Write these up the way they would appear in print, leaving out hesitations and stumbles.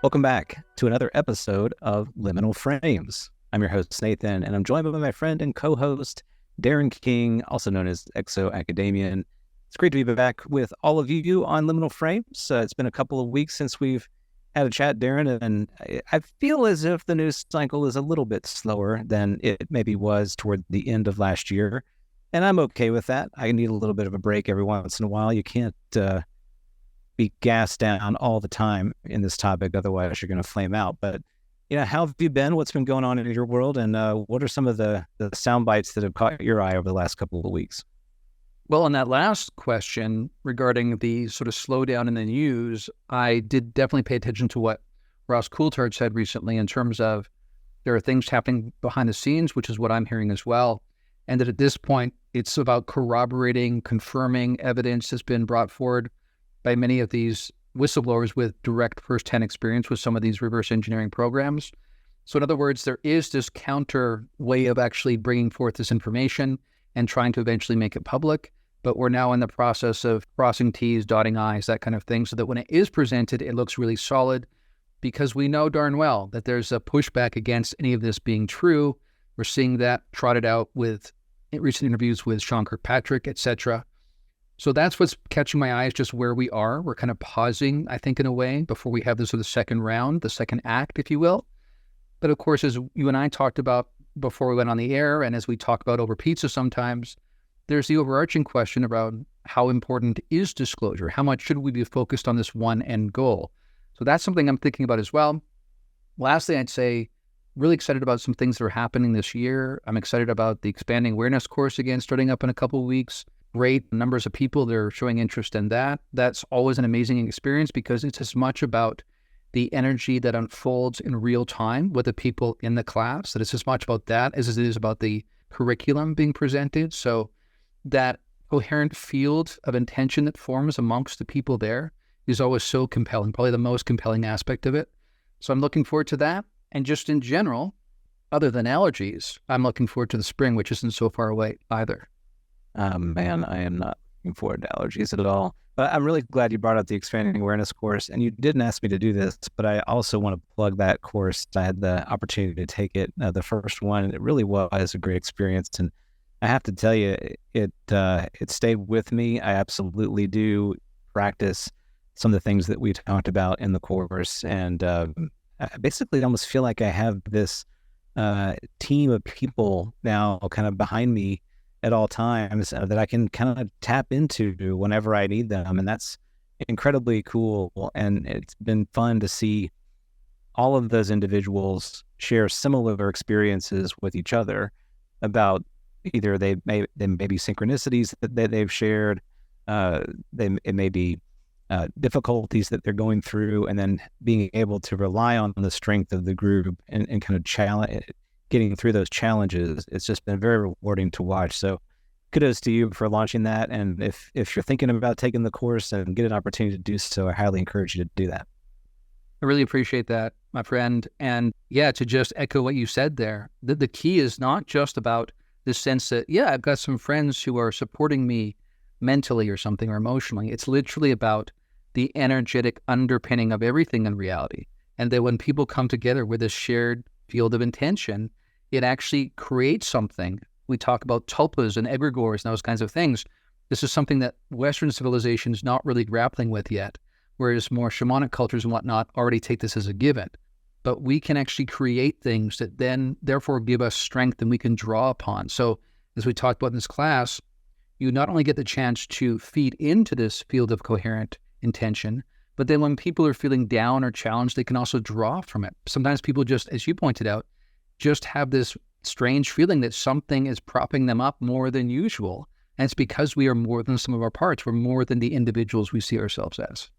Welcome back to another episode of Liminal Frames. I'm your host, Nathan, and I'm joined by my friend and co-host, Darren King, also known as ExoAcademian. It's great to be back with all of you on Liminal Frames. It's been a couple of weeks since we've had a chat, Darren, and I feel as if the news cycle is a little bit slower than it maybe was toward the end of last year, and I'm okay with that. I need a little bit of a break every once in a while. You can't be gassed down all the time in this topic, otherwise you're going to flame out. But how have you been? What's been going on in your world, and what are some of the sound bites that have caught your eye over the last couple of weeks? Well, on that last question regarding the sort of slowdown in the news, I did definitely pay attention to what Ross Coulthard said recently in terms of there are things happening behind the scenes, which is what I'm hearing as well. And that at this point, it's about corroborating, confirming evidence has been brought forward by many of these whistleblowers with direct first-hand experience with some of these reverse engineering programs. So in other words, there is this counter way of actually bringing forth this information and trying to eventually make it public. But we're now in the process of crossing T's, dotting I's, that kind of thing, so that when it is presented, it looks really solid, because we know darn well that there's a pushback against any of this being true. We're seeing that trotted out with recent interviews with Sean Kirkpatrick, etc. So that's what's catching my eye, is just where we are. We're kind of pausing, I think, in a way, before we have this sort of second round, the second act, if you will. But of course, as you and I talked about before we went on the air, and as we talk about over pizza sometimes, there's the overarching question about how important is disclosure? How much should we be focused on this one end goal? So that's something I'm thinking about as well. Lastly, I'd say really excited about some things that are happening this year. I'm excited about the expanding awareness course again, starting up in a couple of weeks. Great numbers of people that are showing interest in that. That's always an amazing experience, because it's as much about the energy that unfolds in real time with the people in the class, that it's as much about that as it is about the curriculum being presented. So that coherent field of intention that forms amongst the people there is always so compelling, probably the most compelling aspect of it. So I'm looking forward to that. And just in general, other than allergies, I'm looking forward to the spring, which isn't so far away either. Man, I am not looking forward to allergies at all. But I'm really glad you brought up the Expanding Awareness course. And you didn't ask me to do this, but I also want to plug that course. I had the opportunity to take it, the first one, and it really was a great experience. And I have to tell you, it stayed with me. I absolutely do practice some of the things that we talked about in the course. And I basically almost feel like I have this team of people now kind of behind me at all times that I can kind of tap into whenever I need them. And that's incredibly cool. And it's been fun to see all of those individuals share similar experiences with each other about either it may be synchronicities that they've shared, it may be difficulties that they're going through, and then being able to rely on the strength of the group and kind of getting through those challenges. It's just been very rewarding to watch. So kudos to you for launching that. And if you're thinking about taking the course and get an opportunity to do so, I highly encourage you to do that. I really appreciate that, my friend. And yeah, to just echo what you said there, the key is not just about this sense that, yeah, I've got some friends who are supporting me mentally or something, or emotionally. It's literally about the energetic underpinning of everything in reality. And that when people come together with this shared field of intention, it actually creates something. We talk about tulpas and egregores and those kinds of things. This is something that Western civilization is not really grappling with yet, whereas more shamanic cultures and whatnot already take this as a given. But we can actually create things that then therefore give us strength and we can draw upon. So as we talked about in this class, you not only get the chance to feed into this field of coherent intention, but then when people are feeling down or challenged, they can also draw from it. Sometimes people just, as you pointed out, just have this strange feeling that something is propping them up more than usual. And it's because we are more than some of our parts. We're more than the individuals we see ourselves as.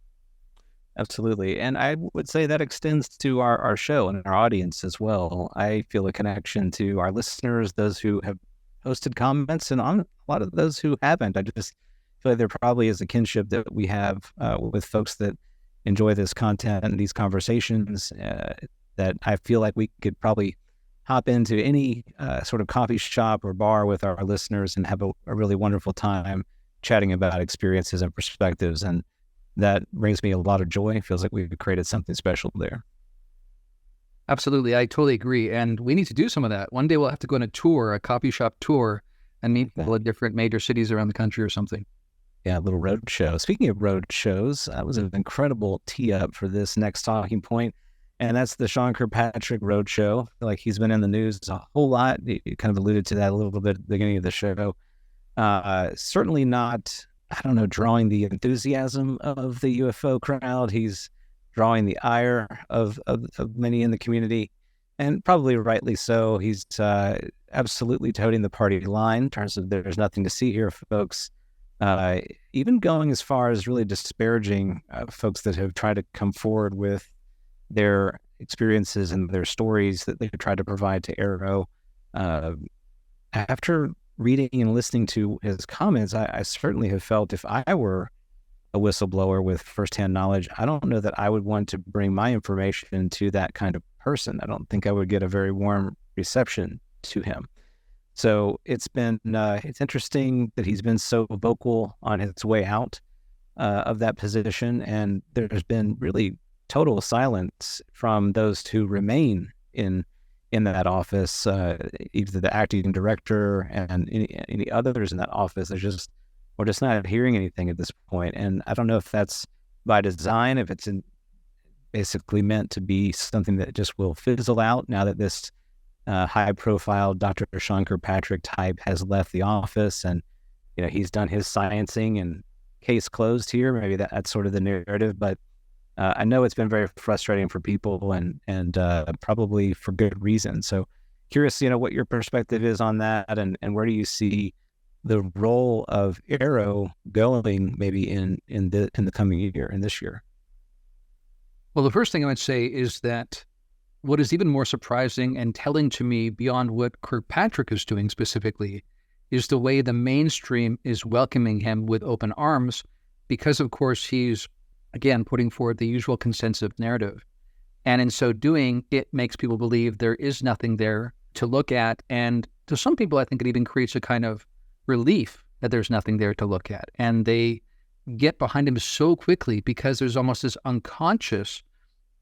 Absolutely. And I would say that extends to our show and our audience as well. I feel a connection to our listeners, those who have posted comments, and on a lot of those who haven't. I just feel like there probably is a kinship that we have with folks that enjoy this content and these conversations, that I feel like we could probably hop into any sort of coffee shop or bar with our listeners and have a really wonderful time chatting about experiences and perspectives. And that brings me a lot of joy. It feels like we've created something special there. Absolutely. I totally agree. And we need to do some of that. One day we'll have to go on a tour, a coffee shop tour, and meet people at different major cities around the country or something. Yeah, a little road show. Speaking of road shows, that was an incredible tee up for this next talking point, and that's the Sean Kirkpatrick Road Show. I feel like he's been in the news a whole lot. You kind of alluded to that a little bit at the beginning of the show. Certainly not, I don't know, drawing the enthusiasm of the UFO crowd. He's drawing the ire of many in the community, and probably rightly so. He's absolutely toting the party line in terms of there's nothing to see here, folks. Even going as far as really disparaging folks that have tried to come forward with their experiences and their stories that they try to provide to AARO. After reading and listening to his comments, I certainly have felt if I were a whistleblower with firsthand knowledge, I don't know that I would want to bring my information to that kind of person. I don't think I would get a very warm reception to him. So it's interesting that he's been so vocal on his way out of that position, and there's been really total silence from those who remain in that office, either the acting director and any others in that office. We're just not hearing anything at this point, and I don't know if that's by design, if it's basically meant to be something that just will fizzle out now that this high-profile Dr. Sean Kirkpatrick type has left the office, and he's done his sciencing and case closed here. Maybe that's sort of the narrative, but I know it's been very frustrating for people, and probably for good reason. So, curious, what your perspective is on that, and where do you see the role of AARO going, maybe in the coming year, in this year? Well, the first thing I would say is that what is even more surprising and telling to me beyond what Kirkpatrick is doing specifically is the way the mainstream is welcoming him with open arms, because, of course, he's, again, putting forward the usual consensus narrative. And in so doing, it makes people believe there is nothing there to look at. And to some people, I think it even creates a kind of relief that there's nothing there to look at. And they get behind him so quickly because there's almost this unconscious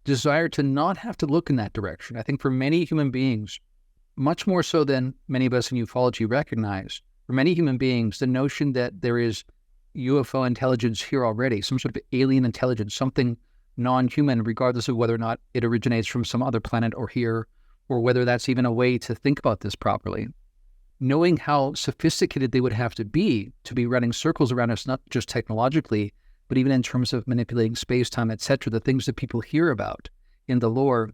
desire to not have to look in that direction. I think for many human beings, much more so than many of us in ufology recognize, for many human beings, the notion that there is UFO intelligence here already, some sort of alien intelligence, something non-human, regardless of whether or not it originates from some other planet or here, or whether that's even a way to think about this properly. Knowing how sophisticated they would have to be running circles around us, not just technologically, but even in terms of manipulating space-time, etc., the things that people hear about in the lore,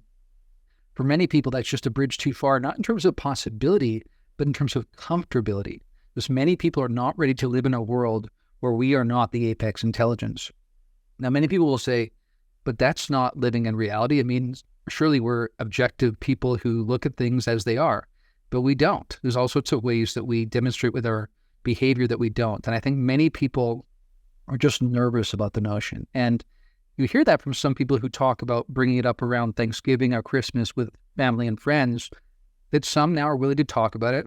for many people, that's just a bridge too far, not in terms of possibility, but in terms of comfortability. Because many people are not ready to live in a world where we are not the apex intelligence. Now, many people will say, but that's not living in reality. It means surely we're objective people who look at things as they are, but we don't. There's all sorts of ways that we demonstrate with our behavior that we don't. And I think many people are just nervous about the notion. And you hear that from some people who talk about bringing it up around Thanksgiving or Christmas with family and friends, that some now are willing to talk about it.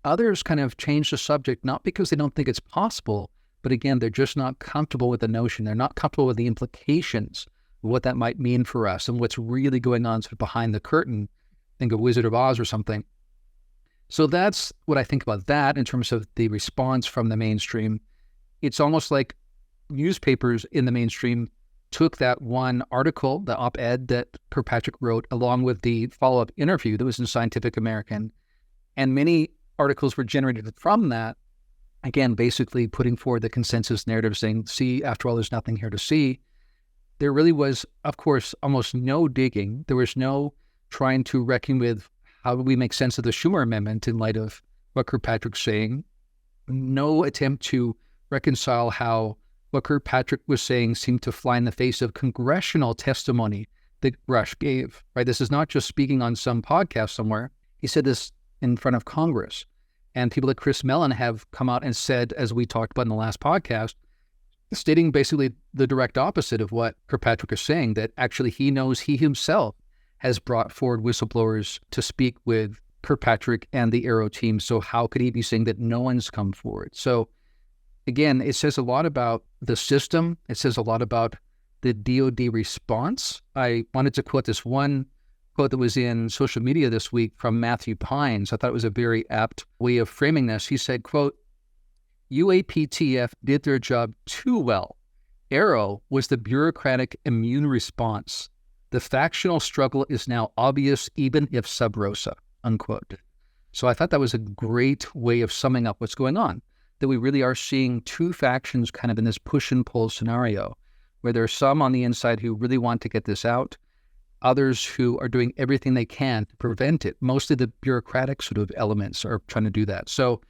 Others kind of change the subject, not because they don't think it's possible, but again, they're just not comfortable with the notion. They're not comfortable with the implications of what that might mean for us and what's really going on sort of behind the curtain. Think of Wizard of Oz or something. So that's what I think about that in terms of the response from the mainstream. It's almost like newspapers in the mainstream took that one article, the op-ed that Kirkpatrick wrote, along with the follow-up interview that was in Scientific American, and many articles were generated from that, again, basically putting forward the consensus narrative saying, see, after all, there's nothing here to see. There really was, of course, almost no digging. There was no trying to reckon with how do we make sense of the Schumer Amendment in light of what Kirkpatrick's saying. No attempt to reconcile how what Kirkpatrick was saying seemed to fly in the face of congressional testimony that Rush gave, right? This is not just speaking on some podcast somewhere. He said this in front of Congress. And people like Chris Mellon have come out and said, as we talked about in the last podcast, stating basically the direct opposite of what Kirkpatrick is saying, that actually he knows he himself has brought forward whistleblowers to speak with Kirkpatrick and the AARO team. So how could he be saying that no one's come forward? So again, it says a lot about the system. It says a lot about the DoD response. I wanted to quote this one quote that was in social media this week from Matthew Pines. I thought it was a very apt way of framing this. He said, quote, UAPTF did their job too well. AARO was the bureaucratic immune response. The factional struggle is now obvious, even if sub rosa, unquote. So I thought that was a great way of summing up what's going on, that we really are seeing two factions kind of in this push and pull scenario, where there are some on the inside who really want to get this out, others who are doing everything they can to prevent it. Mostly the bureaucratic sort of elements are trying to do that. So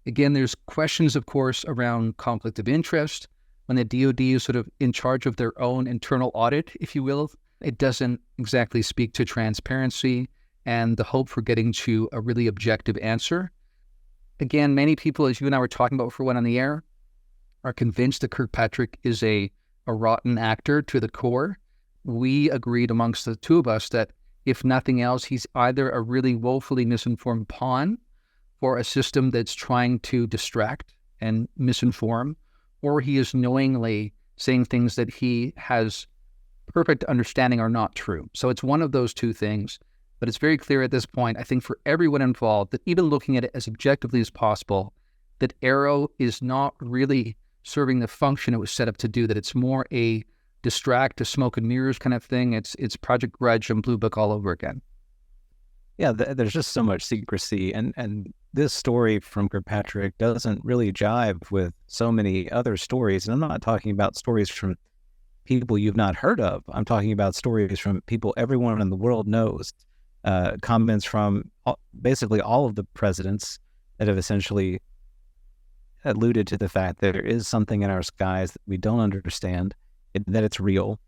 again, there's questions, of course, around conflict of interest. When the DoD is sort of in charge of their own internal audit, if you will, it doesn't exactly speak to transparency and the hope for getting to a really objective answer. Again, many people, as you and I were talking about before we went on the air, are convinced that Kirkpatrick is a rotten actor to the core. We agreed amongst the two of us that if nothing else, he's either a really woefully misinformed pawn for a system that's trying to distract and misinform, or he is knowingly saying things that he has perfect understanding are not true. So it's one of those two things, but it's very clear at this point, I think for everyone involved, that even looking at it as objectively as possible, that AARO is not really serving the function it was set up to do, that it's more a distract, a smoke and mirrors kind of thing. It's Project Grudge and Blue Book all over again. Yeah, there's just so much secrecy, and this story from Kirkpatrick doesn't really jive with so many other stories. And I'm not talking about stories from people you've not heard of. I'm talking about stories from people everyone in the world knows. Comments from basically all of the presidents that have essentially alluded to the fact that there is something in our skies that we don't understand, that it's real.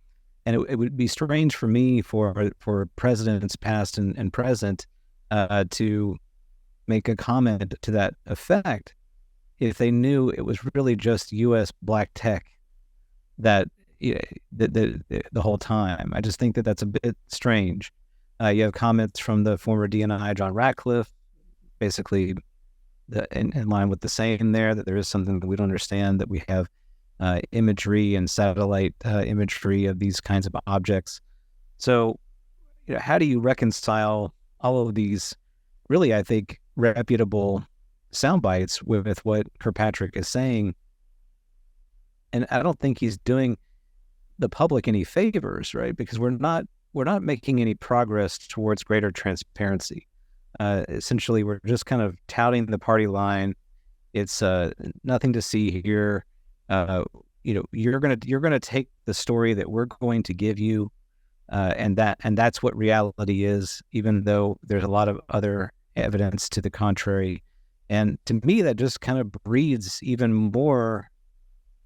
And it would be strange for me, for presidents past and present, to make a comment to that effect if they knew it was really just U.S. black tech that the whole time. I just think that that's a bit strange. You have comments from the former DNI, John Ratcliffe, basically in line with the saying there, that there is something that we don't understand, that we have imagery and satellite imagery of these kinds of objects. So, how do you reconcile all of these really, I think, reputable sound bites with what Kirkpatrick is saying? And I don't think he's doing the public any favors, right? Because we're not making any progress towards greater transparency. Essentially, we're just kind of touting the party line. It's nothing to see here. You're gonna take the story that we're going to give you, and that's what reality is, even though there's a lot of other evidence to the contrary. And to me, that just kind of breeds even more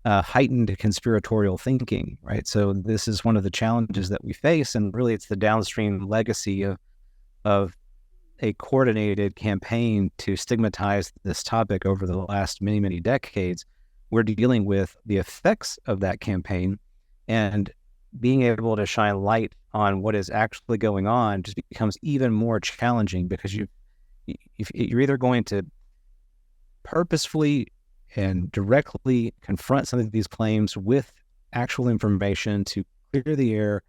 heightened conspiratorial thinking, right? So this is one of the challenges that we face, and really it's the downstream legacy of a coordinated campaign to stigmatize this topic over the last many, many decades. We're dealing with the effects of that campaign, and being able to shine light on what is actually going on just becomes even more challenging, because you're either going to purposefully and directly confront some of these claims with actual information to clear the air,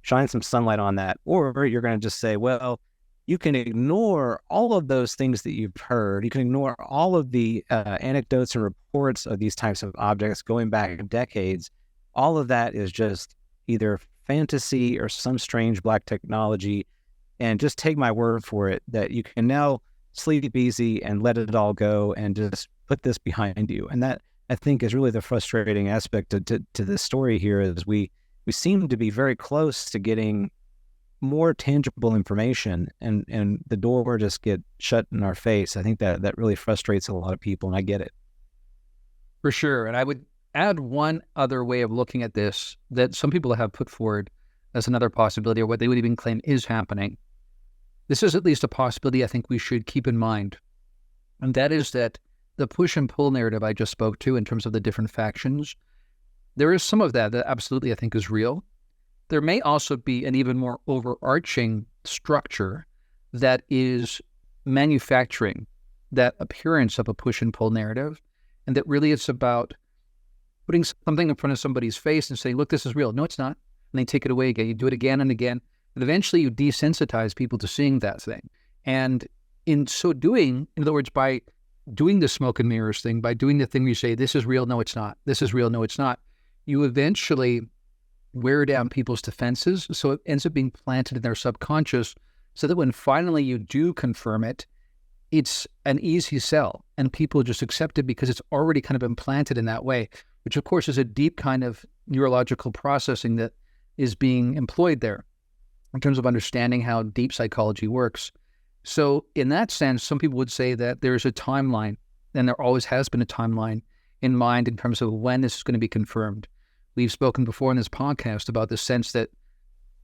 shine some sunlight on that, or you're going to just say, well, you can ignore all of those things that you've heard. You can ignore all of the anecdotes and reports of these types of objects going back decades. All of that is just either fantasy or some strange black technology, and just take my word for it that you can now sleep easy and let it all go and just put this behind you. And that, I think, is really the frustrating aspect to this story here, is we seem to be very close to getting more tangible information, and the door just get shut in our face. I think that really frustrates a lot of people, and I get it. For sure. And I would add one other way of looking at this that some people have put forward as another possibility, or what they would even claim is happening. This is at least a possibility I think we should keep in mind. And that is that the push and pull narrative I just spoke to in terms of the different factions, there is some of that absolutely I think is real. There may also be an even more overarching structure that is manufacturing that appearance of a push and pull narrative, and that really it's about putting something in front of somebody's face and saying, look, this is real. No, it's not. And they take it away again. You do it again and again. But eventually you desensitize people to seeing that thing. And in so doing, in other words, by doing the smoke and mirrors thing, by doing the thing where you say, this is real, no, it's not. This is real, no, it's not. You eventually wear down people's defenses. So it ends up being planted in their subconscious so that when finally you do confirm it, it's an easy sell and people just accept it because it's already kind of implanted in that way, which of course is a deep kind of neurological processing that is being employed there in terms of understanding how deep psychology works. So in that sense, some people would say that there's a timeline, and there always has been a timeline in mind in terms of when this is going to be confirmed. We've spoken before in this podcast about the sense that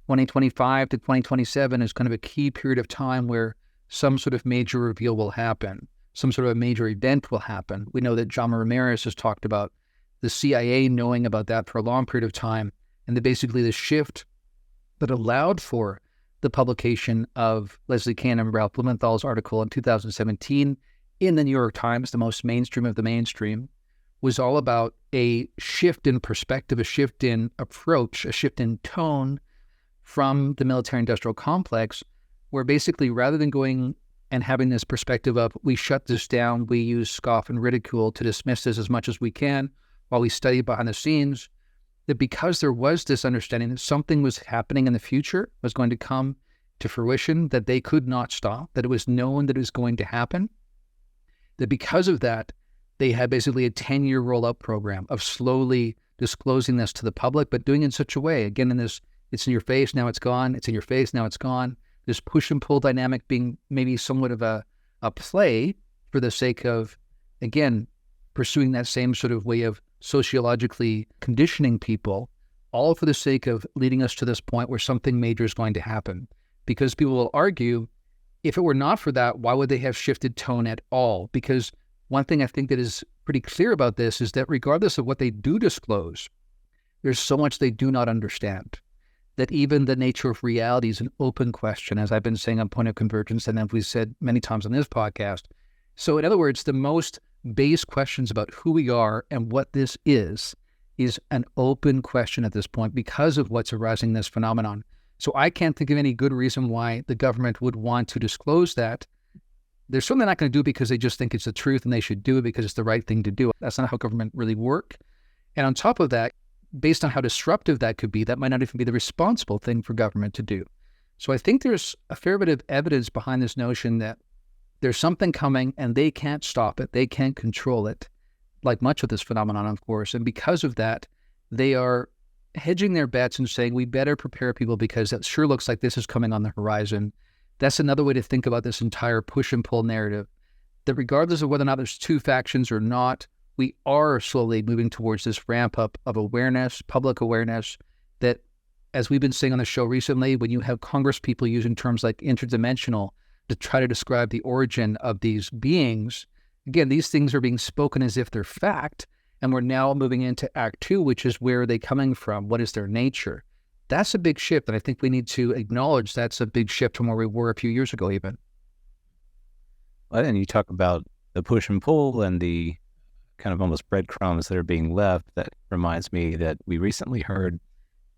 2025 to 2027 is kind of a key period of time where some sort of major reveal will happen, some sort of a major event will happen. We know that John Ramirez has talked about the CIA knowing about that for a long period of time, and basically the shift that allowed for the publication of Leslie Kahn and Ralph Blumenthal's article in 2017 in the New York Times, the most mainstream of the mainstream, was all about a shift in perspective, a shift in approach, a shift in tone from the military-industrial complex, where basically rather than going and having this perspective of we shut this down, we use scoff and ridicule to dismiss this as much as we can while we study behind the scenes, that because there was this understanding that something was happening in the future, was going to come to fruition, that they could not stop, that it was known that it was going to happen, that because of that, they had basically a 10-year roll-up program of slowly disclosing this to the public, but doing it in such a way, again, in this, it's in your face, now it's gone, it's in your face, now it's gone, this push and pull dynamic being maybe somewhat of a play for the sake of, again, pursuing that same sort of way of sociologically conditioning people, all for the sake of leading us to this point where something major is going to happen. Because people will argue, if it were not for that, why would they have shifted tone at all? Because one thing I think that is pretty clear about this is that regardless of what they do disclose, there's so much they do not understand. That even the nature of reality is an open question, as I've been saying on Point of Convergence, and as we've said many times on this podcast. So in other words, the most base questions about who we are and what this is an open question at this point because of what's arising this phenomenon. So I can't think of any good reason why the government would want to disclose that. They're certainly not going to do it because they just think it's the truth and they should do it because it's the right thing to do. That's not how government really work. And on top of that, based on how disruptive that could be, that might not even be the responsible thing for government to do. So I think there's a fair bit of evidence behind this notion that there's something coming and they can't stop it. They can't control it, like much of this phenomenon, of course. And because of that, they are hedging their bets and saying, we better prepare people because it sure looks like this is coming on the horizon. That's another way to think about this entire push and pull narrative, that regardless of whether or not there's two factions or not, we are slowly moving towards this ramp up of awareness, public awareness, that, as we've been saying on the show recently, when you have Congress people using terms like interdimensional to try to describe the origin of these beings, again, these things are being spoken as if they're fact, and we're now moving into Act 2, which is where are they coming from? What is their nature? That's a big shift, and I think we need to acknowledge that's a big shift from where we were a few years ago even. Well, and you talk about the push and pull and the kind of almost breadcrumbs that are being left. That reminds me that we recently heard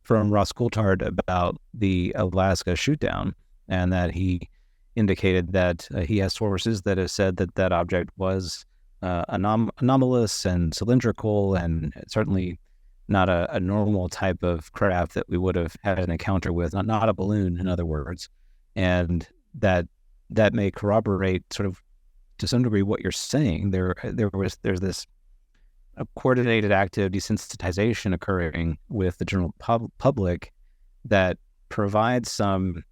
from Ross Coulthard about the Alaska shootdown, and that he indicated that he has sources that have said that that object was anomalous and cylindrical and certainly not a normal type of craft that we would have had an encounter with, not a balloon, in other words. And that may corroborate sort of to some degree what you're saying. There's this a coordinated act of desensitization occurring with the general public that provides some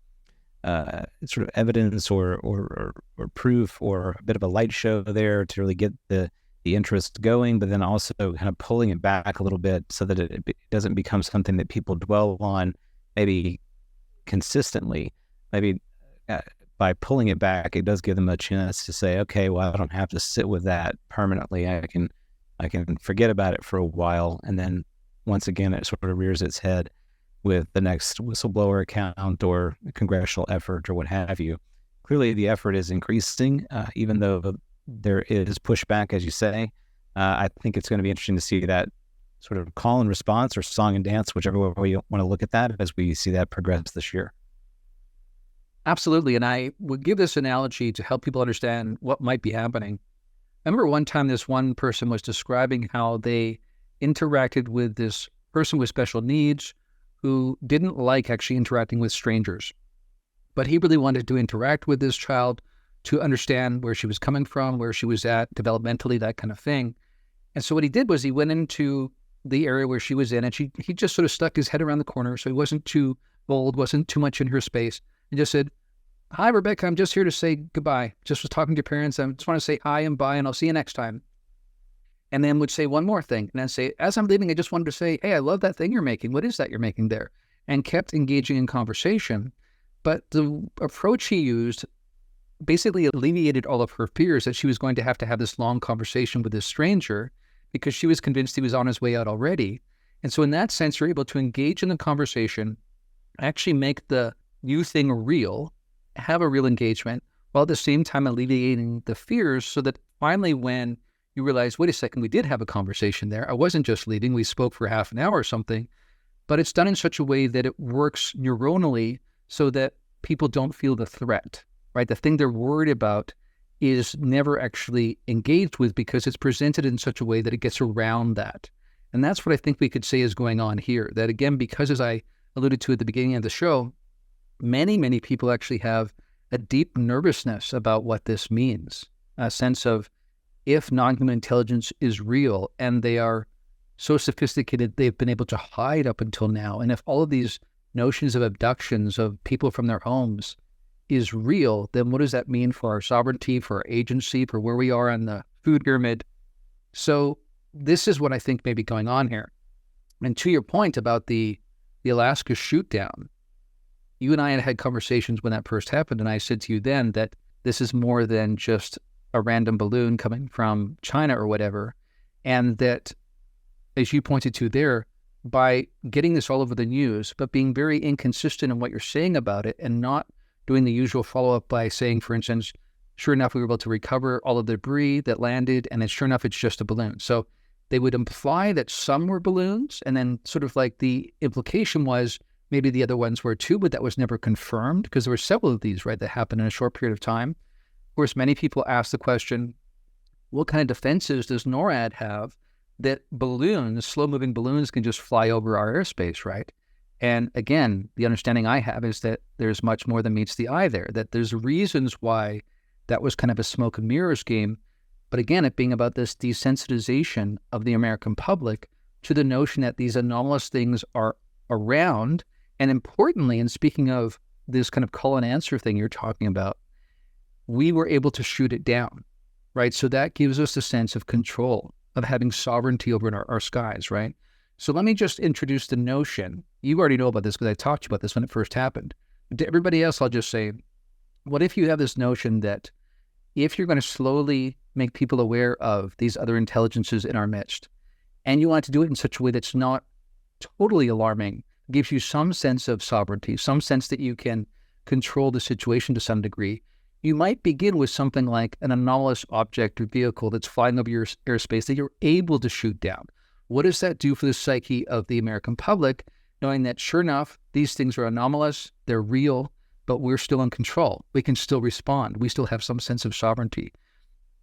sort of evidence or proof or a bit of a light show there to really get the interest going, but then also kind of pulling it back a little bit so that it doesn't become something that people dwell on maybe consistently. Maybe by pulling it back, it does give them a chance to say, okay, well, I don't have to sit with that permanently. I can forget about it for a while, and then once again it sort of rears its head with the next whistleblower account or congressional effort or what have you. Clearly the effort is increasing, even though there is pushback, as you say. I think it's going to be interesting to see that sort of call and response or song and dance, whichever way you want to look at that, as we see that progress this year. Absolutely. And I would give this analogy to help people understand what might be happening. I remember one time this one person was describing how they interacted with this person with special needs who didn't like actually interacting with strangers. But he really wanted to interact with this child to understand where she was coming from, where she was at developmentally, that kind of thing. And so what he did was he went into the area where she was in, and he just sort of stuck his head around the corner, so he wasn't too bold, wasn't too much in her space, and just said, "Hi, Rebecca, I'm just here to say goodbye. Just was talking to your parents. I just want to say hi and bye, and I'll see you next time." And then would say one more thing, and then say, "As I'm leaving, I just wanted to say, hey, I love that thing you're making. What is that you're making there?" And kept engaging in conversation. But the approach he used basically alleviated all of her fears that she was going to have this long conversation with this stranger, because she was convinced he was on his way out already. And so in that sense, you're able to engage in the conversation, actually make the new thing real, have a real engagement, while at the same time alleviating the fears, so that finally when you realize, wait a second, we did have a conversation there. I wasn't just leaving. We spoke for half an hour or something, but it's done in such a way that it works neuronally so that people don't feel the threat, right? The thing they're worried about is never actually engaged with, because it's presented in such a way that it gets around that. And that's what I think we could say is going on here. That again, because as I alluded to at the beginning of the show, many, many people actually have a deep nervousness about what this means, a sense of, if non-human intelligence is real and they are so sophisticated they've been able to hide up until now, and if all of these notions of abductions of people from their homes is real, then what does that mean for our sovereignty, for our agency, for where we are on the food pyramid? So this is what I think may be going on here. And to your point about the Alaska shoot down, you and I had conversations when that first happened, and I said to you then that this is more than just a random balloon coming from China or whatever, and that, as you pointed to there, by getting this all over the news, but being very inconsistent in what you're saying about it, and not doing the usual follow-up by saying, for instance, sure enough, we were able to recover all of the debris that landed, and then sure enough, it's just a balloon. So they would imply that some were balloons, and then sort of like the implication was maybe the other ones were too, but that was never confirmed, because there were several of these, right, that happened in a short period of time. Of course, many people ask the question, what kind of defenses does NORAD have that balloons, slow-moving balloons, can just fly over our airspace, right? And again, the understanding I have is that there's much more than meets the eye there, that there's reasons why that was kind of a smoke and mirrors game. But again, it being about this desensitization of the American public to the notion that these anomalous things are around. And importantly, and speaking of this kind of call and answer thing you're talking about, we were able to shoot it down, right? So that gives us a sense of control, of having sovereignty over our skies, right? So let me just introduce the notion. You already know about this because I talked to you about this when it first happened. To everybody else, I'll just say, what if you have this notion that if you're going to slowly make people aware of these other intelligences in our midst, and you want to do it in such a way that's not totally alarming, gives you some sense of sovereignty, some sense that you can control the situation to some degree, you might begin with something like an anomalous object or vehicle that's flying over your airspace that you're able to shoot down. What does that do for the psyche of the American public, knowing that sure enough, these things are anomalous, they're real, but we're still in control. We can still respond. We still have some sense of sovereignty.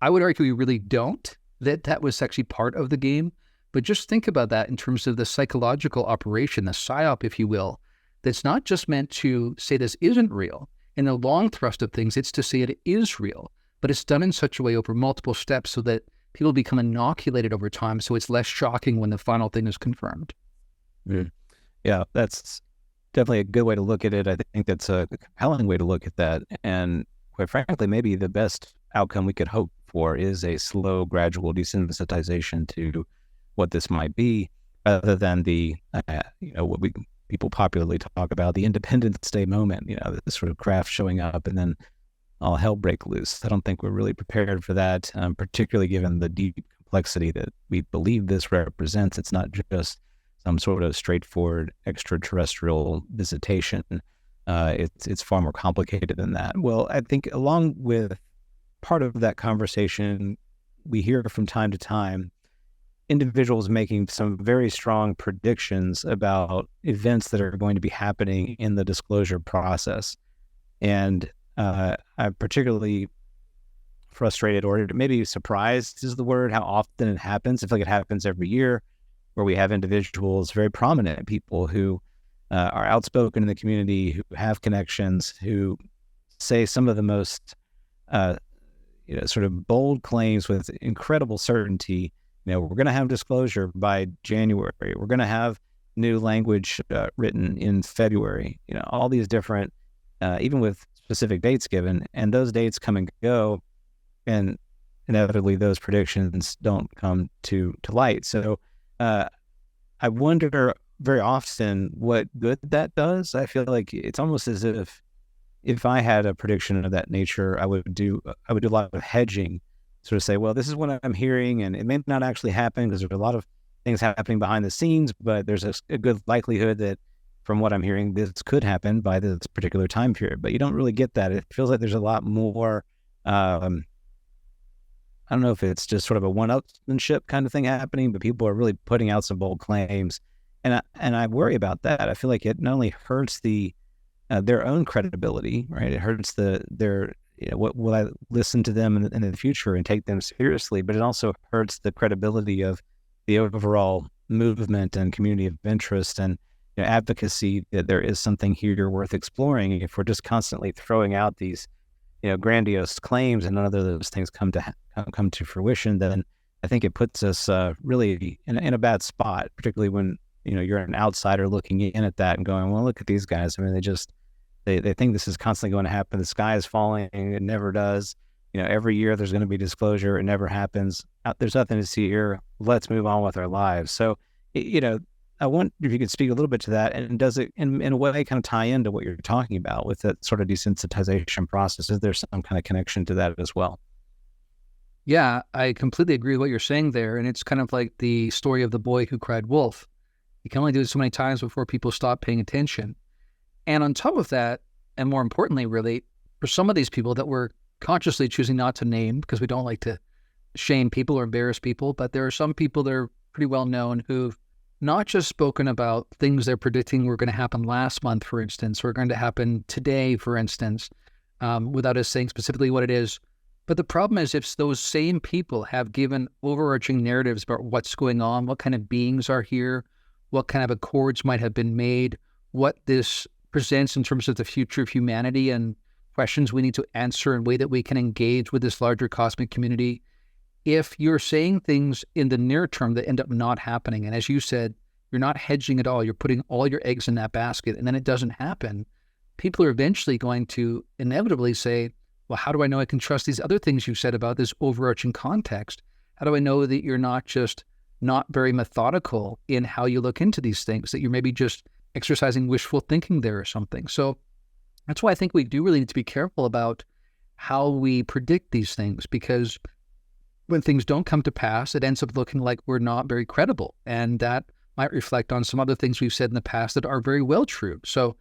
I would argue we really don't, that was actually part of the game. But just think about that in terms of the psychological operation, the psyop, if you will, that's not just meant to say this isn't real. In the long thrust of things, it's to say it is real, but it's done in such a way over multiple steps so that people become inoculated over time, so it's less shocking when the final thing is confirmed. Yeah, that's definitely a good way to look at it. I think that's a compelling way to look at that. And quite frankly, maybe the best outcome we could hope for is a slow, gradual desensitization to what this might be, rather than the, what people popularly talk about, the Independence Day moment, this sort of craft showing up and then all hell break loose. I don't think we're really prepared for that, particularly given the deep complexity that we believe this represents. It's not just some sort of straightforward extraterrestrial visitation. It's far more complicated than that. Well, I think along with part of that conversation, we hear from time to time individuals making some very strong predictions about events that are going to be happening in the disclosure process. And I'm particularly frustrated, or maybe surprised is the word, how often it happens. I feel like it happens every year, where we have individuals, very prominent people who are outspoken in the community, who have connections, who say some of the most sort of bold claims with incredible certainty. We're going to have disclosure by January. We're going to have new language written in February. All these different, even with specific dates given, and those dates come and go, and inevitably those predictions don't come to light. So I wonder very often what good that does. I feel like it's almost as if I had a prediction of that nature, I would do a lot of hedging, sort of say, well, this is what I'm hearing, and it may not actually happen because there's a lot of things happening behind the scenes, but there's a good likelihood that from what I'm hearing, this could happen by this particular time period. But you don't really get that. It feels like there's a lot more, I don't know if it's just sort of a one-upmanship kind of thing happening, but people are really putting out some bold claims. And I worry about that. I feel like it not only hurts their own credibility, right? It hurts what will I listen to them in the future and take them seriously, but it also hurts the credibility of the overall movement and community of interest and advocacy, that there is something here worth exploring. If we're just constantly throwing out these grandiose claims and none of those things come to fruition, then I think it puts us really in a bad spot, particularly when you're an outsider looking in at that and going, well, look at these guys. I mean, they think this is constantly going to happen. The sky is falling. It never does. Every year there's going to be disclosure. It never happens. There's nothing to see here. Let's move on with our lives. So, I wonder if you could speak a little bit to that, and does it in a way kind of tie into what you're talking about with that sort of desensitization process? Is there some kind of connection to that as well? Yeah, I completely agree with what you're saying there. And it's kind of like the story of the boy who cried wolf. You can only do it so many times before people stop paying attention. And on top of that, and more importantly, really, for some of these people that we're consciously choosing not to name because we don't like to shame people or embarrass people, but there are some people that are pretty well known who've not just spoken about things they're predicting were going to happen last month, for instance, or going to happen today, for instance, without us saying specifically what it is. But the problem is if those same people have given overarching narratives about what's going on, what kind of beings are here, what kind of accords might have been made, what this presents in terms of the future of humanity and questions we need to answer in a way that we can engage with this larger cosmic community. If you're saying things in the near term that end up not happening, and as you said, you're not hedging at all, you're putting all your eggs in that basket, and then it doesn't happen, people are eventually going to inevitably say, well, how do I know I can trust these other things you said about this overarching context? How do I know that you're not just not very methodical in how you look into these things, that you're maybe just exercising wishful thinking there or something? So that's why I think we do really need to be careful about how we predict these things, because when things don't come to pass, it ends up looking like we're not very credible. And that might reflect on some other things we've said in the past that are very well true. So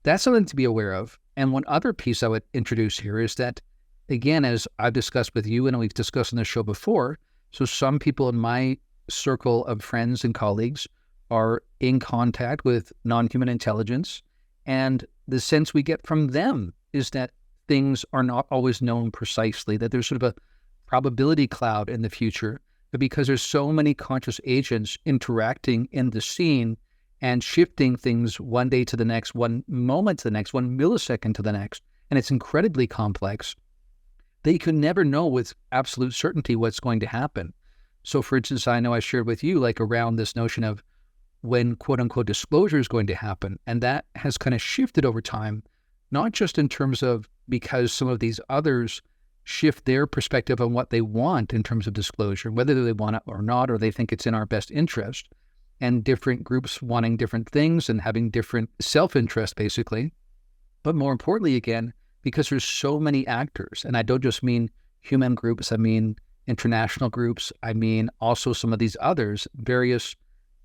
that's something to be aware of. And one other piece I would introduce here is that, again, as I've discussed with you and we've discussed on the show before, so some people in my circle of friends and colleagues are in contact with non-human intelligence. And the sense we get from them is that things are not always known precisely, that there's sort of a probability cloud in the future, but because there's so many conscious agents interacting in the scene and shifting things one day to the next, one moment to the next, 1 millisecond to the next, and it's incredibly complex, that you can never know with absolute certainty what's going to happen. So for instance, I know I shared with you like around this notion of when quote unquote disclosure is going to happen, and that has kind of shifted over time, not just in terms of because some of these others shift their perspective on what they want in terms of disclosure, whether they want it or not, or they think it's in our best interest, and different groups wanting different things and having different self-interest, basically. But more importantly, again, because there's so many actors, and I don't just mean human groups, I mean international groups, I mean also some of these others, various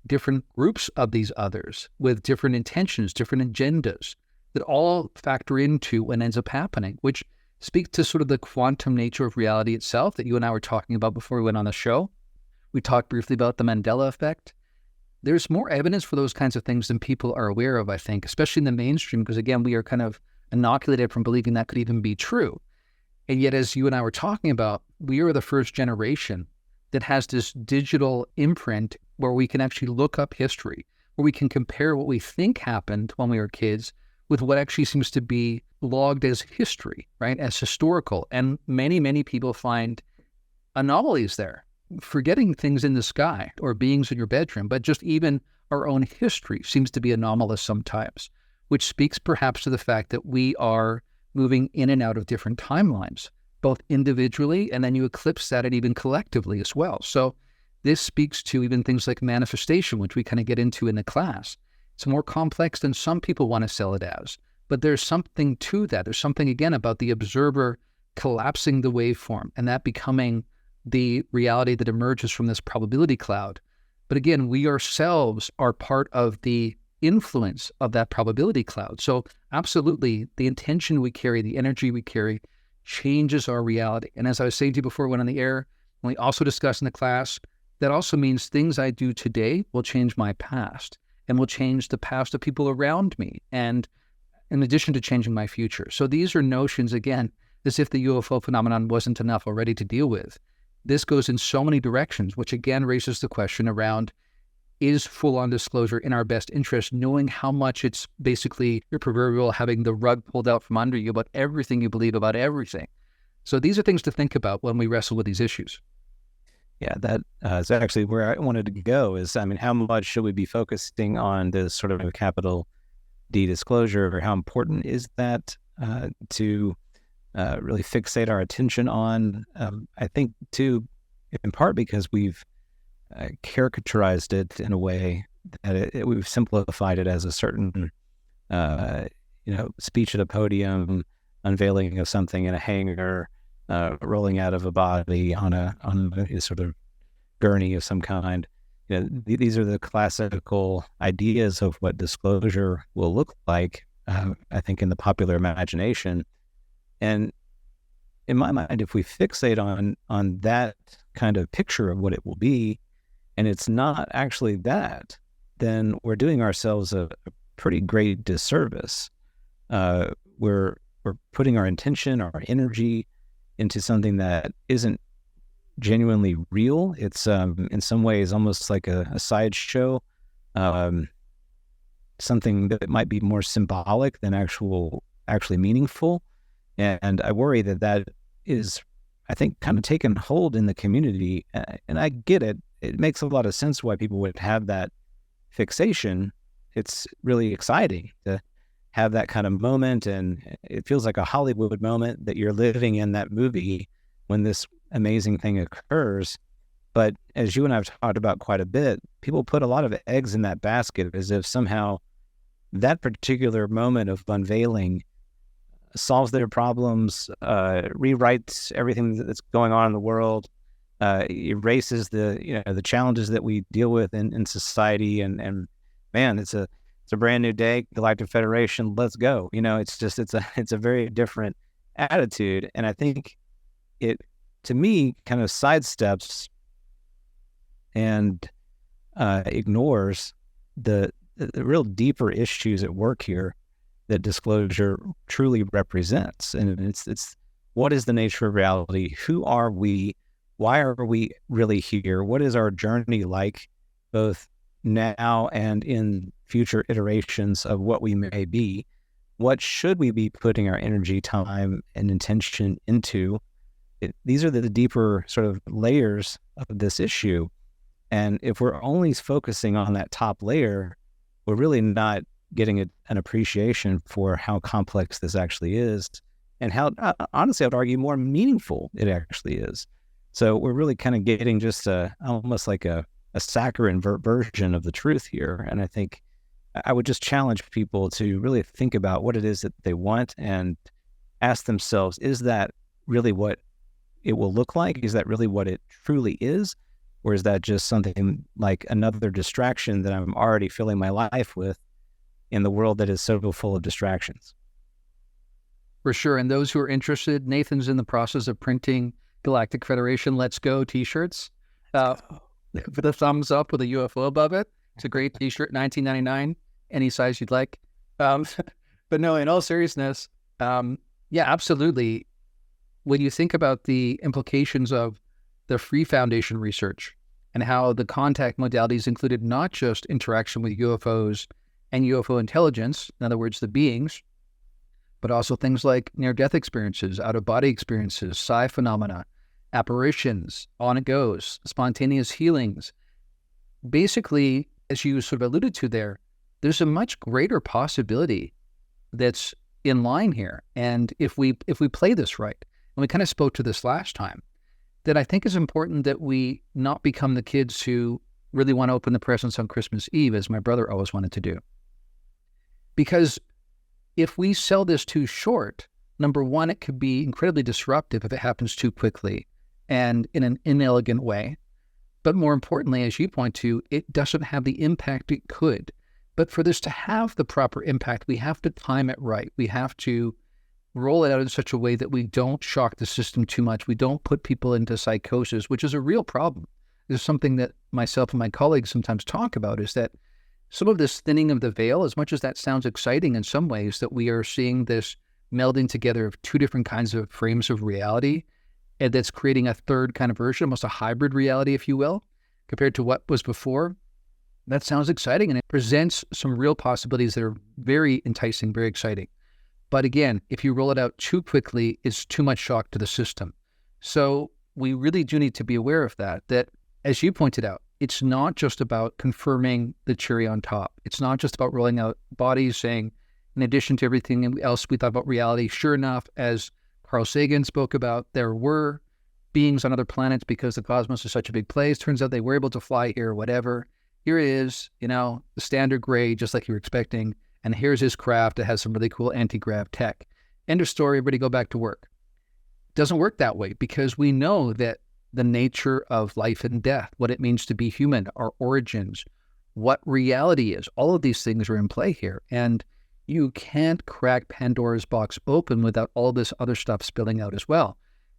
different groups of these others with different intentions, different agendas that all factor into what ends up happening, which speak to sort of the quantum nature of reality itself that you and I were talking about before we went on the show. We talked briefly about the Mandela effect. There's more evidence for those kinds of things than people are aware of, I think, especially in the mainstream, because again, we are kind of inoculated from believing that could even be true. And yet, as you and I were talking about, we are the first generation that has this digital imprint where we can actually look up history, where we can compare what we think happened when we were kids with what actually seems to be logged as history, right? As historical. And many, many people find anomalies there, forgetting things in the sky or beings in your bedroom, but just even our own history seems to be anomalous sometimes, which speaks perhaps to the fact that we are moving in and out of different timelines, both individually, and then you eclipse that and even collectively as well. So this speaks to even things like manifestation, which we kind of get into in the class. It's more complex than some people want to sell it as, but there's something to that. There's something, again, about the observer collapsing the waveform and that becoming the reality that emerges from this probability cloud. But again, we ourselves are part of the influence of that probability cloud. So absolutely, the intention we carry, the energy we carry, changes our reality. And as I was saying to you before we went on the air, and we also discussed in the class, that also means things I do today will change my past and will change the past of people around me, and in addition to changing my future. So these are notions, again, as if the UFO phenomenon wasn't enough already to deal with. This goes in so many directions, which again raises the question around, is full-on disclosure in our best interest, knowing how much it's basically your proverbial having the rug pulled out from under you about everything you believe about everything. So these are things to think about when we wrestle with these issues. Yeah, that is actually where I wanted to go is, I mean, how much should we be focusing on this sort of capital D disclosure, or how important is that to really fixate our attention on? I think, too, in part because we've caricaturized it in a way that we've simplified it as a certain, speech at a podium, unveiling of something in a hangar, rolling out of a body on a sort of gurney of some kind. These are the classical ideas of what disclosure will look like, I think, in the popular imagination. And in my mind, if we fixate on that kind of picture of what it will be, and it's not actually that, then we're doing ourselves a pretty great disservice. We're putting our intention, our energy into something that isn't genuinely real. It's in some ways almost like a sideshow, something that might be more symbolic than actually meaningful. And I worry that is, I think, kind of taken hold in the community. And I get it. It makes a lot of sense why people would have that fixation. It's really exciting to have that kind of moment, and it feels like a Hollywood moment that you're living in that movie when this amazing thing occurs. But as you and I have talked about quite a bit, people put a lot of eggs in that basket as if somehow that particular moment of unveiling solves their problems, rewrites everything that's going on in the world, erases the challenges that we deal with in society, and man, it's a brand new day, Galactic Federation, let's go. It's a very different attitude, and I think it, to me, kind of sidesteps and ignores the real deeper issues at work here that disclosure truly represents. And it's what is the nature of reality? Who are we? Why are we really here? What is our journey like, both now and in future iterations of what we may be? What should we be putting our energy, time, and intention into? These are the deeper sort of layers of this issue. And if we're only focusing on that top layer, we're really not getting an appreciation for how complex this actually is, and how, honestly, I would argue, more meaningful it actually is. So we're really kind of getting just almost like a saccharine version of the truth here. And I think I would just challenge people to really think about what it is that they want and ask themselves, is that really what it will look like? Is that really what it truly is? Or is that just something like another distraction that I'm already filling my life with in the world that is so full of distractions? For sure. And those who are interested, Nathan's in the process of printing Galactic Federation Let's Go t-shirts. With a thumbs up with a UFO above it. It's a great t-shirt, $19.99, any size you'd like. But no, in all seriousness, Yeah, absolutely. When you think about the implications of the Free Foundation research and how the contact modalities included not just interaction with UFOs and UFO intelligence, in other words, the beings, but also things like near-death experiences, out-of-body experiences, psi phenomena, apparitions, on it goes, spontaneous healings. Basically, as you sort of alluded to there, there's a much greater possibility that's in line here. And if we play this right, and we kind of spoke to this last time, then I think it's important that we not become the kids who really want to open the presents on Christmas Eve, as my brother always wanted to do. Because if we sell this too short, number one, it could be incredibly disruptive if it happens too quickly and in an inelegant way. But more importantly, as you point to, it doesn't have the impact it could. But for this to have the proper impact, we have to time it right. We have to roll it out in such a way that we don't shock the system too much. We don't put people into psychosis, which is a real problem. This is something that myself and my colleagues sometimes talk about, is that some of this thinning of the veil, as much as that sounds exciting in some ways, that we are seeing this melding together of two different kinds of frames of reality, and that's creating a third kind of version, almost a hybrid reality, if you will, compared to what was before. That sounds exciting, and it presents some real possibilities that are very enticing, very exciting. But again, if you roll it out too quickly, it's too much shock to the system. So we really do need to be aware of that, as you pointed out, it's not just about confirming the cherry on top. It's not just about rolling out bodies saying, in addition to everything else we thought about reality, sure enough, as Carl Sagan spoke about, there were beings on other planets because the cosmos is such a big place. Turns out they were able to fly here, whatever. Here it is, the standard gray, just like you were expecting. And here's his craft that has some really cool anti-grav tech. End of story, everybody go back to work. It doesn't work that way, because we know that the nature of life and death, what it means to be human, our origins, what reality is, all of these things are in play here. And you can't crack Pandora's box open without all this other stuff spilling out as well.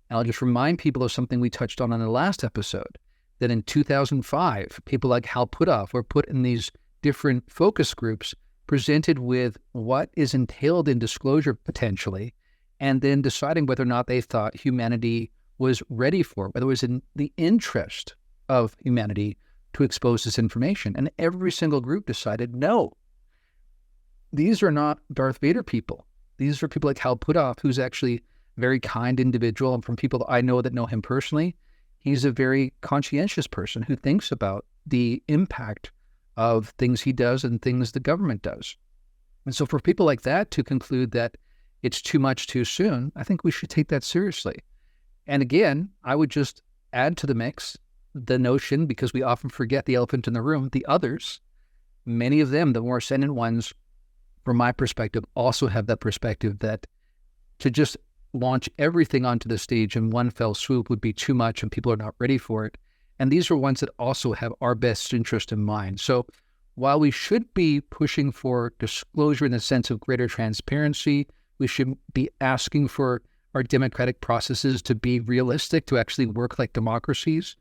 And I'll just remind people of something we touched on in the last episode, that in 2005, people like Hal Puthoff were put in these different focus groups, presented with what is entailed in disclosure potentially, and then deciding whether or not they thought humanity was ready for it, whether it was in the interest of humanity to expose this information. And every single group decided, no, these are not Darth Vader people. These are people like Hal Puthoff, who's actually a very kind individual. And from people that I know that know him personally, he's a very conscientious person who thinks about the impact of things he does and things the government does. And so for people like that to conclude that it's too much too soon, I think we should take that seriously. And again, I would just add to the mix the notion, because we often forget the elephant in the room, the others, many of them, the more ascendant ones, from my perspective, also have that perspective that to just launch everything onto the stage in one fell swoop would be too much and people are not ready for it. And these are ones that also have our best interest in mind. So while we should be pushing for disclosure in the sense of greater transparency, we should be asking for our democratic processes to be realistic, to actually work like democracies.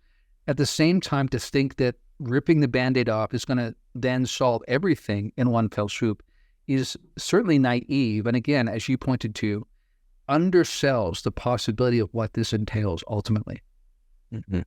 At the same time, to think that ripping the Band-Aid off is going to then solve everything in one fell swoop is certainly naive. And again, as you pointed to, undersells the possibility of what this entails ultimately. Mm-hmm.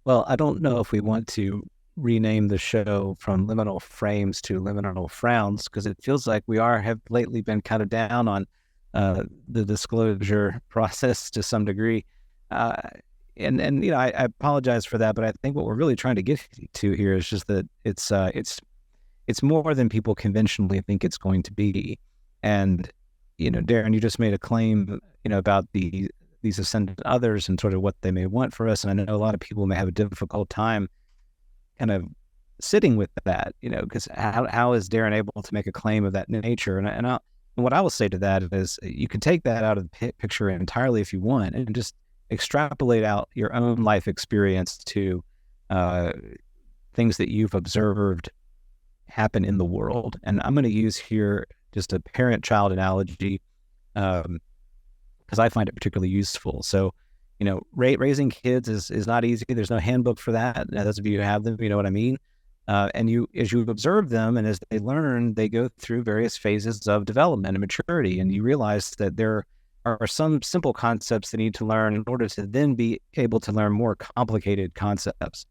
Well, I don't know if we want to rename the show from liminal frames to liminal frowns, because it feels like we have lately been kind of down on the disclosure process to some degree. And I apologize for that, but I think what we're really trying to get to here is just that it's more than people conventionally think it's going to be. And, Darren, you just made a claim, about these ascendant others and sort of what they may want for us. And I know a lot of people may have a difficult time kind of sitting with that, because how is Darren able to make a claim of that nature? And what I will say to that is you can take that out of the picture entirely if you want, and just extrapolate out your own life experience to things that you've observed happen in the world. And I'm going to use here just a parent-child analogy because I find it particularly useful. So, raising kids is not easy. There's no handbook for that. Those of you who have them, you know what I mean. And as you observe them and as they learn, they go through various phases of development and maturity. And you realize that there are some simple concepts they need to learn in order to then be able to learn more complicated concepts.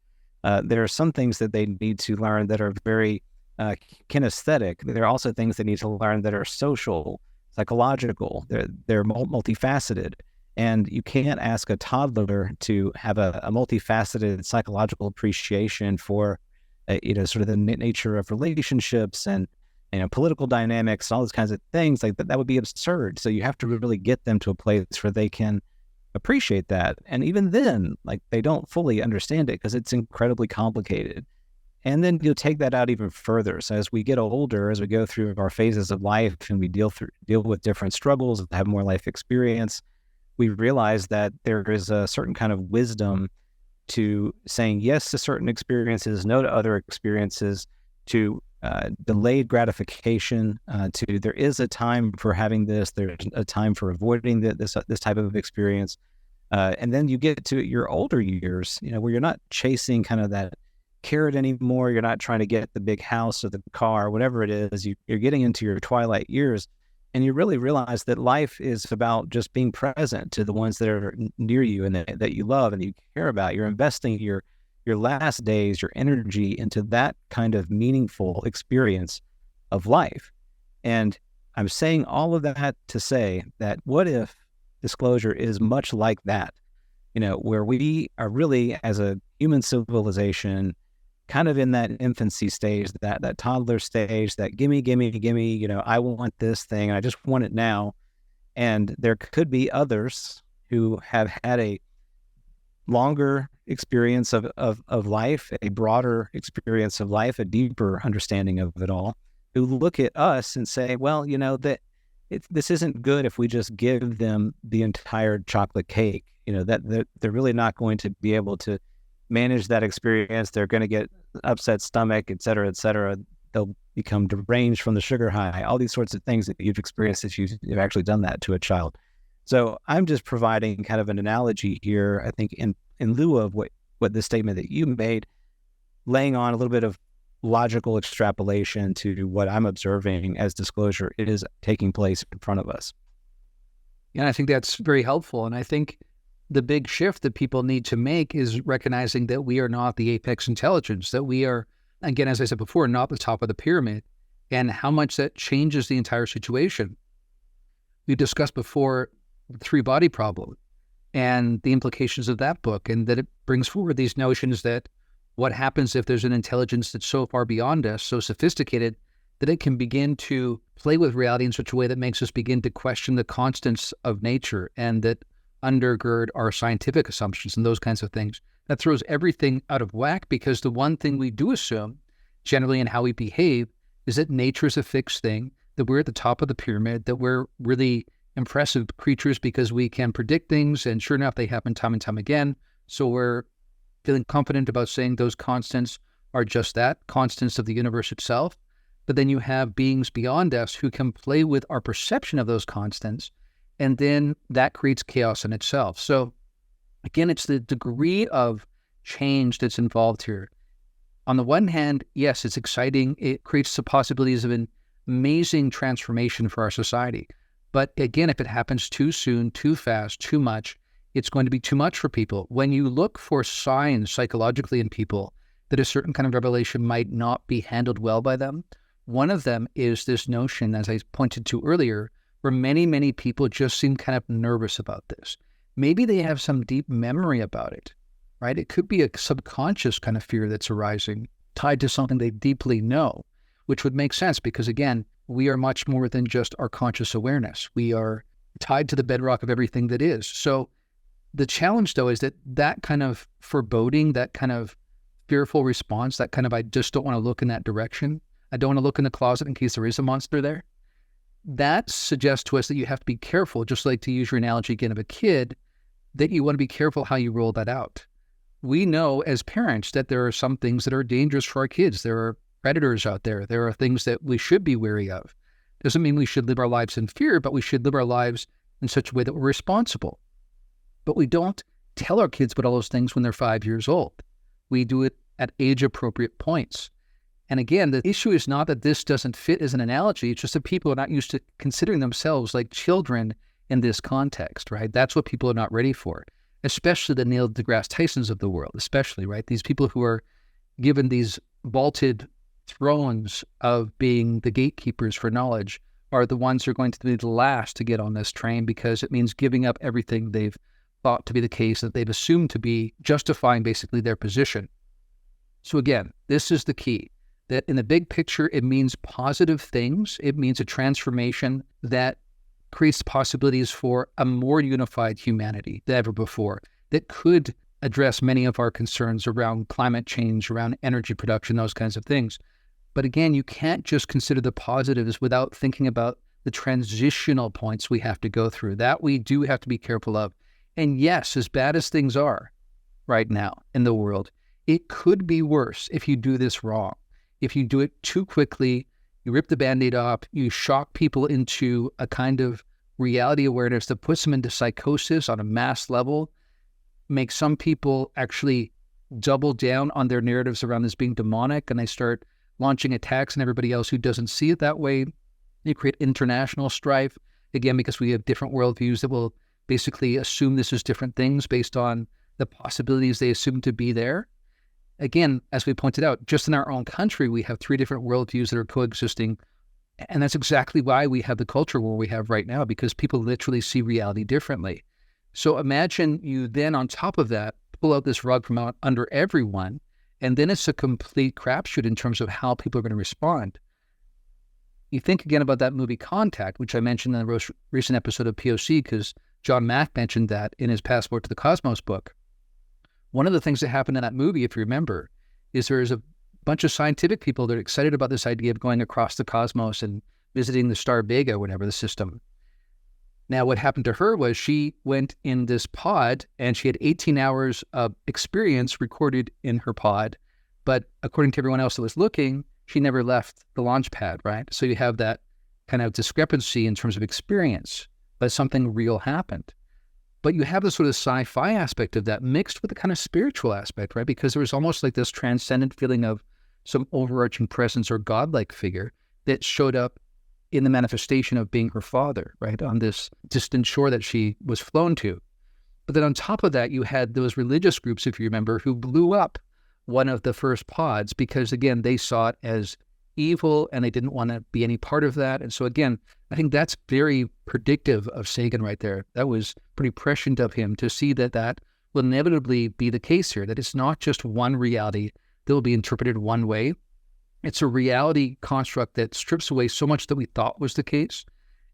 There are some things that they need to learn that are very kinesthetic. There are also things they need to learn that are social, psychological. They're multifaceted. And you can't ask a toddler to have a multifaceted psychological appreciation for sort of the nature of relationships and political dynamics, all those kinds of things. Like that would be absurd. So you have to really get them to a place where they can appreciate that. And even then, like, they don't fully understand it because it's incredibly complicated. And then you'll take that out even further. So as we get older, as we go through our phases of life and we deal with different struggles, have more life experience, we realize that there is a certain kind of wisdom to saying yes to certain experiences, no to other experiences, to delayed gratification, to there is a time for having this, there's a time for avoiding this type of experience. And then you get to your older years, where you're not chasing kind of that carrot anymore. You're not trying to get the big house or the car, whatever it is. You're getting into your twilight years, and you really realize that life is about just being present to the ones that are near you and that you love and you care about. You're investing your last days, your energy into that kind of meaningful experience of life. And I'm saying all of that to say that what if disclosure is much like that, where we are really, as a human civilization, kind of in that infancy stage, that toddler stage, that gimme, I want this thing, and I just want it now. And there could be others who have had a longer experience of life, a broader experience of life, a deeper understanding of it all, who look at us and say, well, this isn't good if we just give them the entire chocolate cake, that they're really not going to be able to manage that experience. They're going to get upset stomach, et cetera, et cetera. They'll become deranged from the sugar high, all these sorts of things that you've experienced if you've actually done that to a child. So I'm just providing kind of an analogy here, I think, in lieu of what the statement that you made, laying on a little bit of logical extrapolation to what I'm observing as disclosure is taking place in front of us. Yeah, I think that's very helpful. And I think the big shift that people need to make is recognizing that we are not the apex intelligence, that we are, again, as I said before, not the top of the pyramid, and how much that changes the entire situation. We discussed before the three-body problem and the implications of that book, and that it brings forward these notions that what happens if there's an intelligence that's so far beyond us, so sophisticated, that it can begin to play with reality in such a way that makes us begin to question the constants of nature and that undergird our scientific assumptions and those kinds of things. That throws everything out of whack, because the one thing we do assume, generally in how we behave, is that nature is a fixed thing, that we're at the top of the pyramid, that we're really impressive creatures because we can predict things, and sure enough, they happen time and time again. So we're feeling confident about saying those constants are just that, constants of the universe itself. But then you have beings beyond us who can play with our perception of those constants, and then that creates chaos in itself. So again, it's the degree of change that's involved here. On the one hand, yes, it's exciting. It creates the possibilities of an amazing transformation for our society. But again, if it happens too soon, too fast, too much, it's going to be too much for people. When you look for signs psychologically in people that a certain kind of revelation might not be handled well by them, one of them is this notion, as I pointed to earlier, where many, many people just seem kind of nervous about this. Maybe they have some deep memory about it, right? It could be a subconscious kind of fear that's arising, tied to something they deeply know, which would make sense because, again, we are much more than just our conscious awareness. We are tied to the bedrock of everything that is. So the challenge, though, is that kind of foreboding, that kind of fearful response, that kind of, I just don't want to look in that direction. I don't want to look in the closet in case there is a monster there. That suggests to us that you have to be careful, just like to use your analogy again of a kid, that you want to be careful how you roll that out. We know as parents that there are some things that are dangerous for our kids. There are predators out there. There are things that we should be wary of. Doesn't mean we should live our lives in fear, but we should live our lives in such a way that we're responsible. But we don't tell our kids about all those things when they're 5 years old. We do it at age-appropriate points. And again, the issue is not that this doesn't fit as an analogy. It's just that people are not used to considering themselves like children in this context, right? That's what people are not ready for, especially the Neil deGrasse Tysons of the world, especially, right? These people who are given these vaulted thrones of being the gatekeepers for knowledge are the ones who are going to be the last to get on this train, because it means giving up everything they've thought to be the case, that they've assumed to be justifying basically their position. So again, this is the key, that in the big picture, it means positive things. It means a transformation that creates possibilities for a more unified humanity than ever before, that could address many of our concerns around climate change, around energy production, those kinds of things. But again, you can't just consider the positives without thinking about the transitional points we have to go through. That we do have to be careful of. And yes, as bad as things are right now in the world, it could be worse if you do this wrong. If you do it too quickly, you rip the Band-Aid off, you shock people into a kind of reality awareness that puts them into psychosis on a mass level, makes some people actually double down on their narratives around this being demonic, and they start launching attacks on everybody else who doesn't see it that way. You create international strife, again, because we have different worldviews that will basically assume this is different things based on the possibilities they assume to be there. Again, as we pointed out, just in our own country, we have 3 different worldviews that are coexisting. And that's exactly why we have the culture war we have right now, because people literally see reality differently. So imagine you then, on top of that, pull out this rug from out under everyone, and then it's a complete crapshoot in terms of how people are going to respond. You think again about that movie Contact, which I mentioned in the recent episode of POC, because John Mack mentioned that in his Passport to the Cosmos book. One of the things that happened in that movie, if you remember, is there's a bunch of scientific people that are excited about this idea of going across the cosmos and visiting the star Vega, whatever the system. Now, what happened to her was she went in this pod and she had 18 hours of experience recorded in her pod. But according to everyone else that was looking, she never left the launch pad, right? So you have that kind of discrepancy in terms of experience, but something real happened. But you have the sort of sci-fi aspect of that mixed with the kind of spiritual aspect, right? Because there was almost like this transcendent feeling of some overarching presence or godlike figure that showed up in the manifestation of being her father, right? On this distant shore that she was flown to. But then on top of that, you had those religious groups, if you remember, who blew up one of the first pods because, again, they saw it as evil and they didn't want to be any part of that. And so, again, I think that's very predictive of Sagan right there. That was pretty prescient of him to see that that will inevitably be the case here, that it's not just one reality that will be interpreted one way. It's a reality construct that strips away so much that we thought was the case,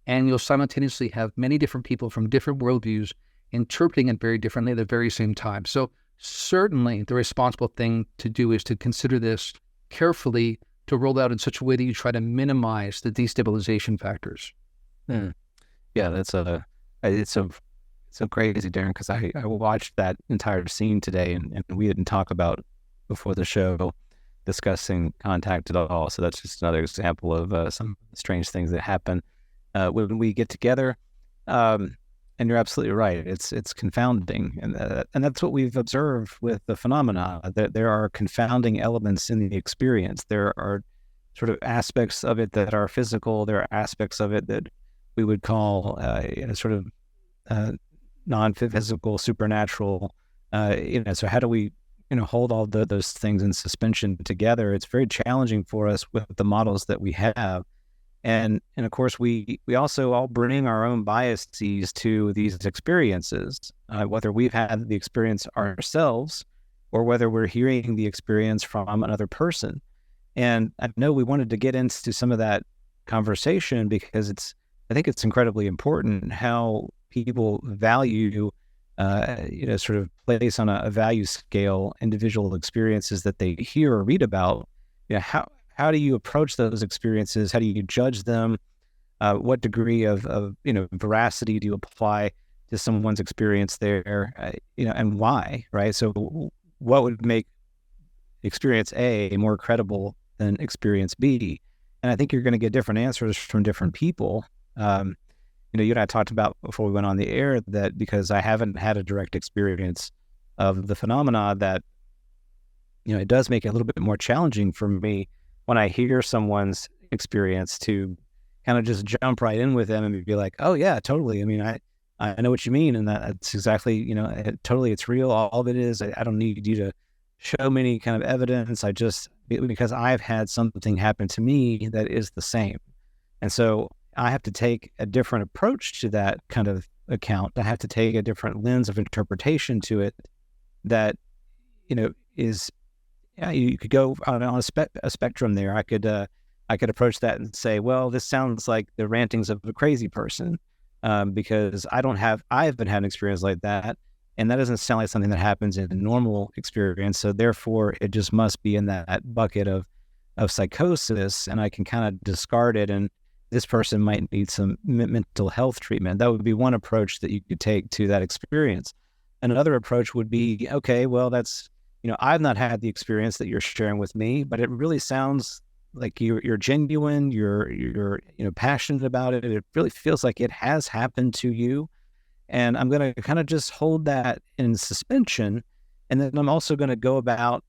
and you'll simultaneously have many different people from different worldviews interpreting it very differently at the very same time. So certainly the responsible thing to do is to consider this carefully, to roll out in such a way that you try to minimize the destabilization factors. Yeah, it's so crazy, Darren, because I watched that entire scene today, and we didn't talk about before the show discussing Contact at all. So that's just another example of some strange things that happen when we get together. And you're absolutely right. It's confounding, and that's what we've observed with the phenomena. That there are confounding elements in the experience. There are sort of aspects of it that are physical. There are aspects of it that we would call sort of non-physical, supernatural. So how do we hold all those things in suspension together? It's very challenging for us with the models that we have. And of course, we also all bring our own biases to these experiences, whether we've had the experience ourselves or whether we're hearing the experience from another person. And I know we wanted to get into some of that conversation because I think it's incredibly important how people value, sort of place on a value scale individual experiences that they hear or read about. How do you approach those experiences? How do you judge them? What degree of veracity do you apply to someone's experience there? And why, right? So what would make experience A more credible than experience B? And I think you're going to get different answers from different people. You and I talked about before we went on the air that because I haven't had a direct experience of the phenomena, that it does make it a little bit more challenging for me when I hear someone's experience to kind of just jump right in with them and be like, oh yeah, totally. I mean, I know what you mean. And that's exactly, totally, it's real. All of it is. I don't need you to show me any kind of evidence. Because I've had something happen to me that is the same. And so I have to take a different approach to that kind of account. I have to take a different lens of interpretation to it that, is, you could go on a spectrum there. I could approach that and say, well, this sounds like the rantings of a crazy person, because I haven't had an experience like that. And that doesn't sound like something that happens in a normal experience. So therefore it just must be in that bucket of psychosis, and I can kind of discard it. And this person might need some mental health treatment. That would be one approach that you could take to that experience. Another approach would be, okay, well, that's, I've not had the experience that you're sharing with me, but it really sounds like you're genuine, you're passionate about it. It really feels like it has happened to you. And I'm going to kind of just hold that in suspension. And then I'm also going to go about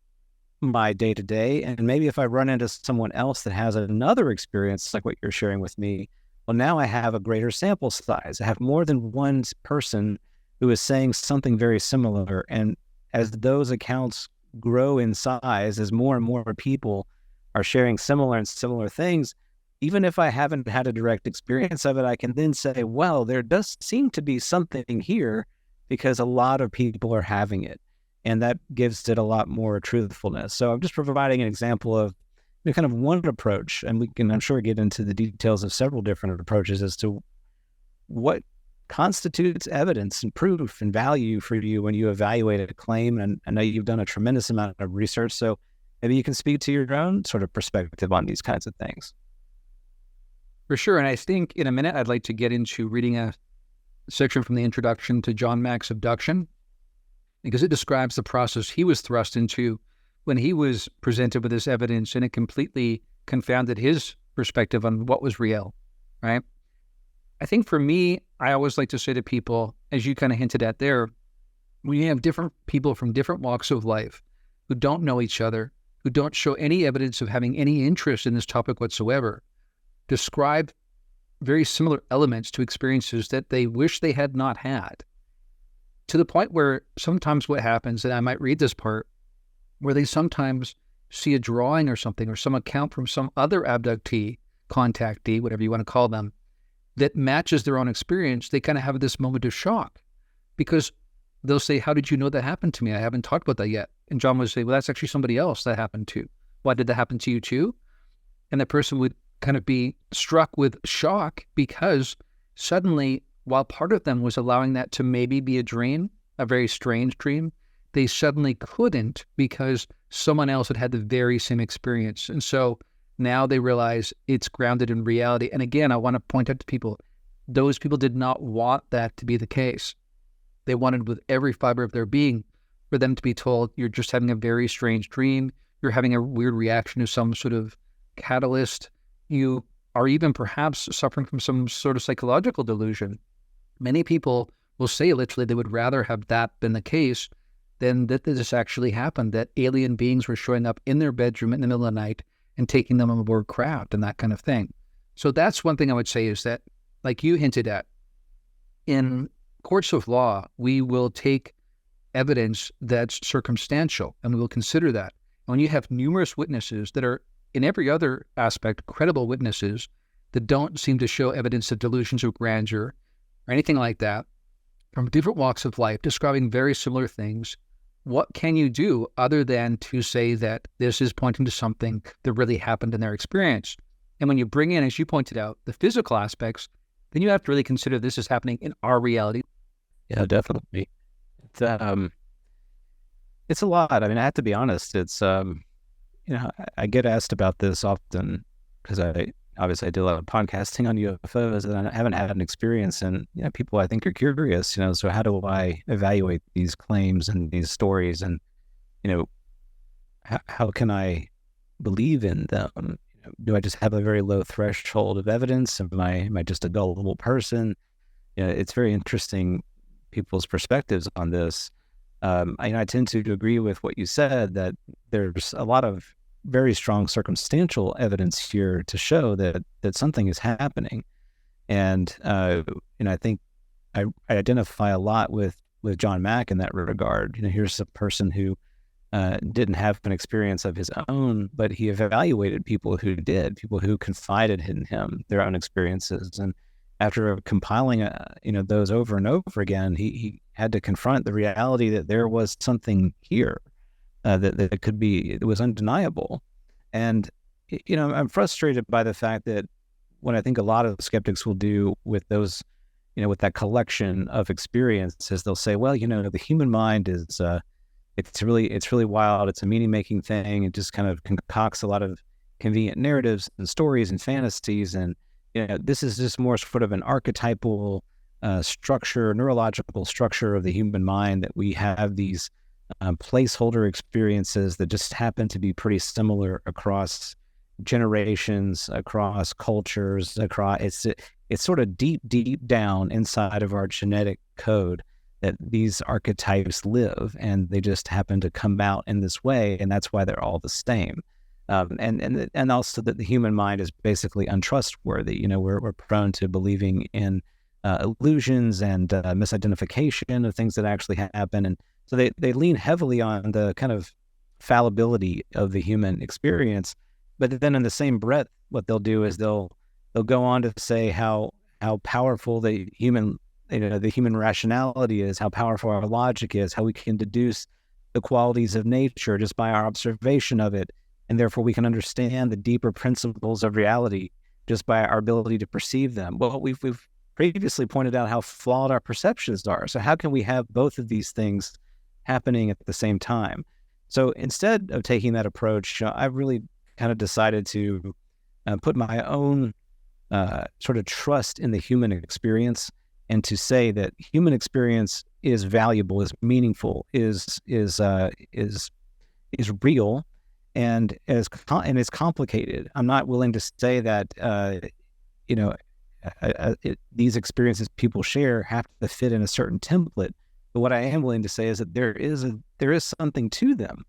my day to day. And maybe if I run into someone else that has another experience like what you're sharing with me, well, now I have a greater sample size. I have more than one person who is saying something very similar. And as those accounts grow in size, as more and more people are sharing similar things, even if I haven't had a direct experience of it, I can then say, well, there does seem to be something here because a lot of people are having it. And that gives it a lot more truthfulness. So I'm just providing an example of kind of one approach, and we can, I'm sure, get into the details of several different approaches as to what constitutes evidence and proof and value for you when you evaluate a claim. And I know you've done a tremendous amount of research, so maybe you can speak to your own sort of perspective on these kinds of things. For sure. And I think in a minute, I'd like to get into reading a section from the introduction to John Mack's Abduction, because it describes the process he was thrust into when he was presented with this evidence, and it completely confounded his perspective on what was real, right? I think for me, I always like to say to people, as you kind of hinted at there, we have different people from different walks of life who don't know each other, who don't show any evidence of having any interest in this topic whatsoever, describe very similar elements to experiences that they wish they had not had, to the point where sometimes what happens, and I might read this part, where they sometimes see a drawing or something, or some account from some other abductee, contactee, whatever you want to call them, that matches their own experience. They kind of have this moment of shock, because they'll say, how did you know that happened to me? I haven't talked about that yet. And John would say, well, that's actually somebody else that happened to. Why did that happen to you too? And the person would kind of be struck with shock, because suddenly, while part of them was allowing that to maybe be a dream, a very strange dream, they suddenly couldn't, because someone else had had the very same experience. And so now they realize it's grounded in reality. And again, I want to point out to people, those people did not want that to be the case. They wanted with every fiber of their being for them to be told, you're just having a very strange dream. You're having a weird reaction to some sort of catalyst. You are even perhaps suffering from some sort of psychological delusion. Many people will say literally they would rather have that been the case than that this actually happened, that alien beings were showing up in their bedroom in the middle of the night and taking them on board craft and that kind of thing. So that's one thing I would say, is that, like you hinted at, in courts of law, we will take evidence that's circumstantial and we will consider that. And when you have numerous witnesses that are, in every other aspect, credible witnesses that don't seem to show evidence of delusions of grandeur or anything like that, from different walks of life, describing very similar things, what can you do other than to say that this is pointing to something that really happened in their experience? And when you bring in, as you pointed out, the physical aspects, then you have to really consider this is happening in our reality. Yeah, definitely. It's a lot. I mean, I have to be honest. It's, I get asked about this often because I do a lot of podcasting on UFOs, and I haven't had an experience. And people, I think, are curious. So how do I evaluate these claims and these stories? And how can I believe in them? Do I just have a very low threshold of evidence? Am I just a gullible person? It's very interesting, people's perspectives on this. I tend to agree with what you said, that there's a lot of very strong circumstantial evidence here to show that something is happening. And I think I identify a lot with John Mack in that regard. Here's a person who didn't have an experience of his own, but he evaluated people who did, people who confided in him their own experiences. And after compiling, those over and over again, he had to confront the reality that there was something here that it could be, it was undeniable. And, I'm frustrated by the fact that what I think a lot of skeptics will do with those, with that collection of experiences, they'll say, well, the human mind is, it's really wild. It's a meaning-making thing. It just kind of concocts a lot of convenient narratives and stories and fantasies. And, this is just more sort of an archetypal structure, neurological structure of the human mind, that we have these placeholder experiences that just happen to be pretty similar across generations, across cultures, it's sort of deep down inside of our genetic code that these archetypes live, and they just happen to come out in this way, and that's why they're all the same. And also that the human mind is basically untrustworthy. We're prone to believing in illusions and misidentification of things that actually happen, and so they lean heavily on the kind of fallibility of the human experience. But then in the same breath, what they'll do is they'll go on to say how powerful the human rationality is, how powerful our logic is, how we can deduce the qualities of nature just by our observation of it, and therefore we can understand the deeper principles of reality just by our ability to perceive them. Well, we've previously pointed out how flawed our perceptions are. So how can we have both of these things happening at the same time? So instead of taking that approach, I've really kind of decided to put my own sort of trust in the human experience, and to say that human experience is valuable, is meaningful, is real, and is complicated. I'm not willing to say that these experiences people share have to fit in a certain template. But what I am willing to say is that there is something to them.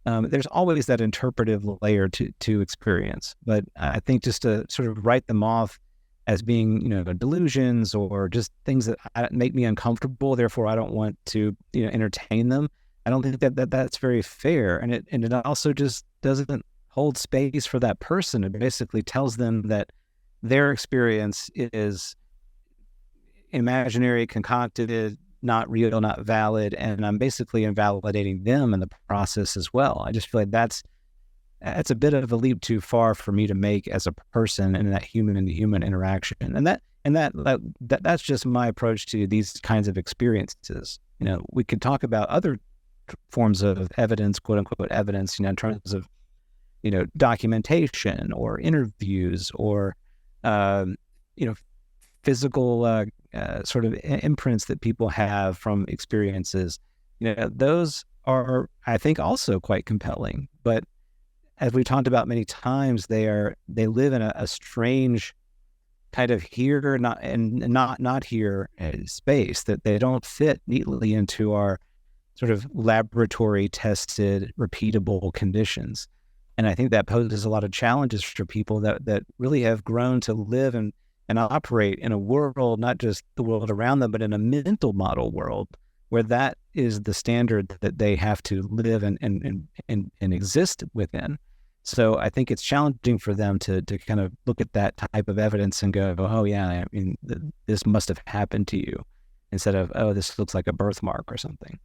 There's always that interpretive layer to experience, but I think just to sort of write them off as being, delusions or just things that make me uncomfortable, therefore I don't want to, entertain them, I don't think that's very fair. And it also just doesn't hold space for that person. It basically tells them that their experience is imaginary, concocted, not real, not valid, and I'm basically invalidating them in the process as well. I just feel like that's a bit of a leap too far for me to make as a person in that human-to-human interaction, and that's just my approach to these kinds of experiences. We could talk about other forms of evidence, quote unquote evidence, in terms of documentation or interviews or physical sort of imprints that people have from experiences. Those are, I think, also quite compelling. But as we've talked about many times, they live in a strange kind of here, not here space, that they don't fit neatly into our sort of laboratory tested, repeatable conditions. And I think that poses a lot of challenges for people that really have grown to live and operate in a world, not just the world around them, but in a mental model world where that is the standard that they have to live and exist within. So I think it's challenging for them to kind of look at that type of evidence and go, oh yeah, I mean, this must have happened to you, instead of, oh, this looks like a birthmark or something.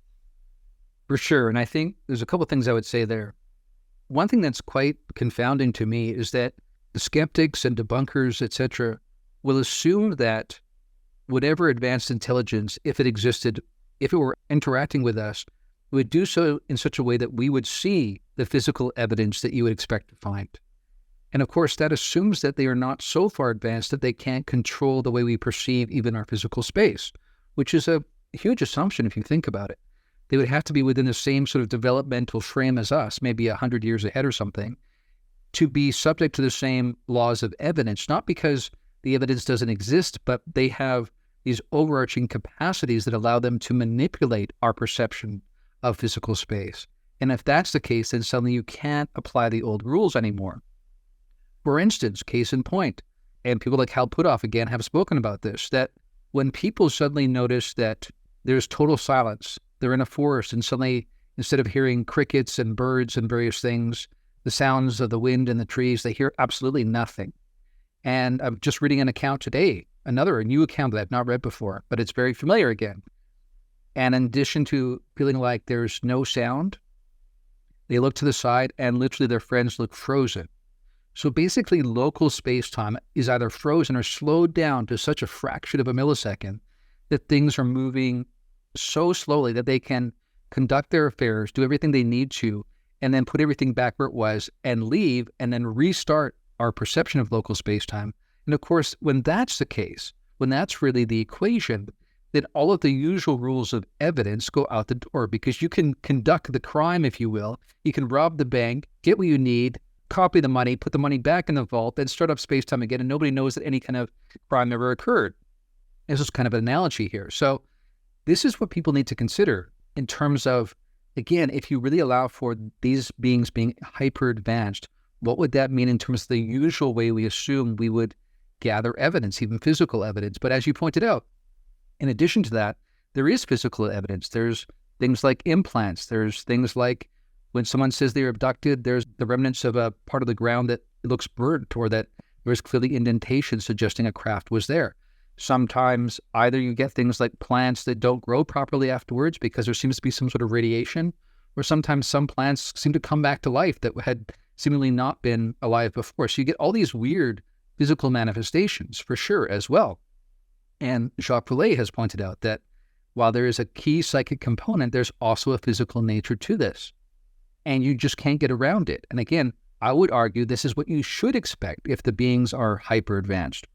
For sure. And I think there's a couple of things I would say there. One thing that's quite confounding to me is that the skeptics and debunkers, et cetera, will assume that whatever advanced intelligence, if it existed, if it were interacting with us, it would do so in such a way that we would see the physical evidence that you would expect to find. And of course, that assumes that they are not so far advanced that they can't control the way we perceive even our physical space, which is a huge assumption if you think about it. They would have to be within the same sort of developmental frame as us, maybe 100 years ahead or something, to be subject to the same laws of evidence, not because the evidence doesn't exist, but they have these overarching capacities that allow them to manipulate our perception of physical space. And if that's the case, then suddenly you can't apply the old rules anymore. For instance, case in point, and people like Hal Puthoff, again, have spoken about this, that when people suddenly notice that there's total silence, they're in a forest, and suddenly, instead of hearing crickets and birds and various things, the sounds of the wind and the trees, they hear absolutely nothing. And I'm just reading an account today, a new account that I've not read before, but it's very familiar again. And in addition to feeling like there's no sound, they look to the side and literally their friends look frozen. So basically local space-time is either frozen or slowed down to such a fraction of a millisecond that things are moving so slowly that they can conduct their affairs, do everything they need to, and then put everything back where it was and leave and then restart our perception of local space-time. And of course, when that's the case, when that's really the equation, then all of the usual rules of evidence go out the door, because you can conduct the crime, if you will. You can rob the bank, get what you need, copy the money, put the money back in the vault, then start up space-time again, and nobody knows that any kind of crime ever occurred. This is kind of an analogy here. So this is what people need to consider in terms of, again, if you really allow for these beings being hyper-advanced, what would that mean in terms of the usual way we assume we would gather evidence, even physical evidence? But as you pointed out, in addition to that, there is physical evidence. There's things like implants. There's things like when someone says they're abducted, there's the remnants of a part of the ground that looks burnt, or that there's clearly indentation suggesting a craft was there. Sometimes either you get things like plants that don't grow properly afterwards because there seems to be some sort of radiation, or sometimes some plants seem to come back to life that had seemingly not been alive before. So you get all these weird physical manifestations for sure as well. And Jacques Vallée has pointed out that while there is a key psychic component, there's also a physical nature to this. And you just can't get around it. And again, I would argue this is what you should expect if the beings are hyper advanced.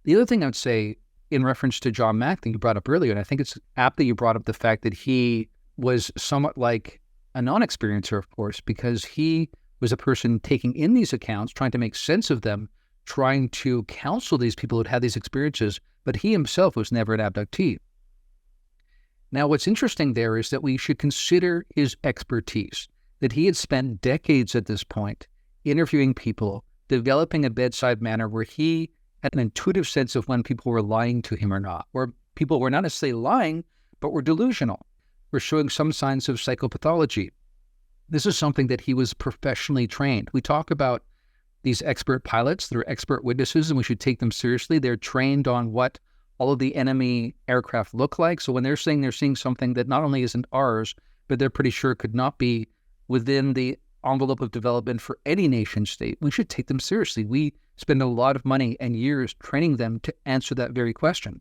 The other thing I would say in reference to John Mack that you brought up earlier, and I think it's apt that you brought up the fact that he was somewhat like a non-experiencer, of course, because he was a person taking in these accounts, trying to make sense of them, trying to counsel these people who'd had these experiences, but he himself was never an abductee. Now, what's interesting there is that we should consider his expertise, that he had spent decades at this point interviewing people, developing a bedside manner where he had an intuitive sense of when people were lying to him or not, or people were not necessarily lying, but were delusional, were showing some signs of psychopathology. This is something that he was professionally trained. We talk about these expert pilots, they're expert witnesses, and we should take them seriously. They're trained on what all of the enemy aircraft look like. So when they're saying they're seeing something that not only isn't ours, but they're pretty sure could not be within the envelope of development for any nation state, we should take them seriously. We spend a lot of money and years training them to answer that very question.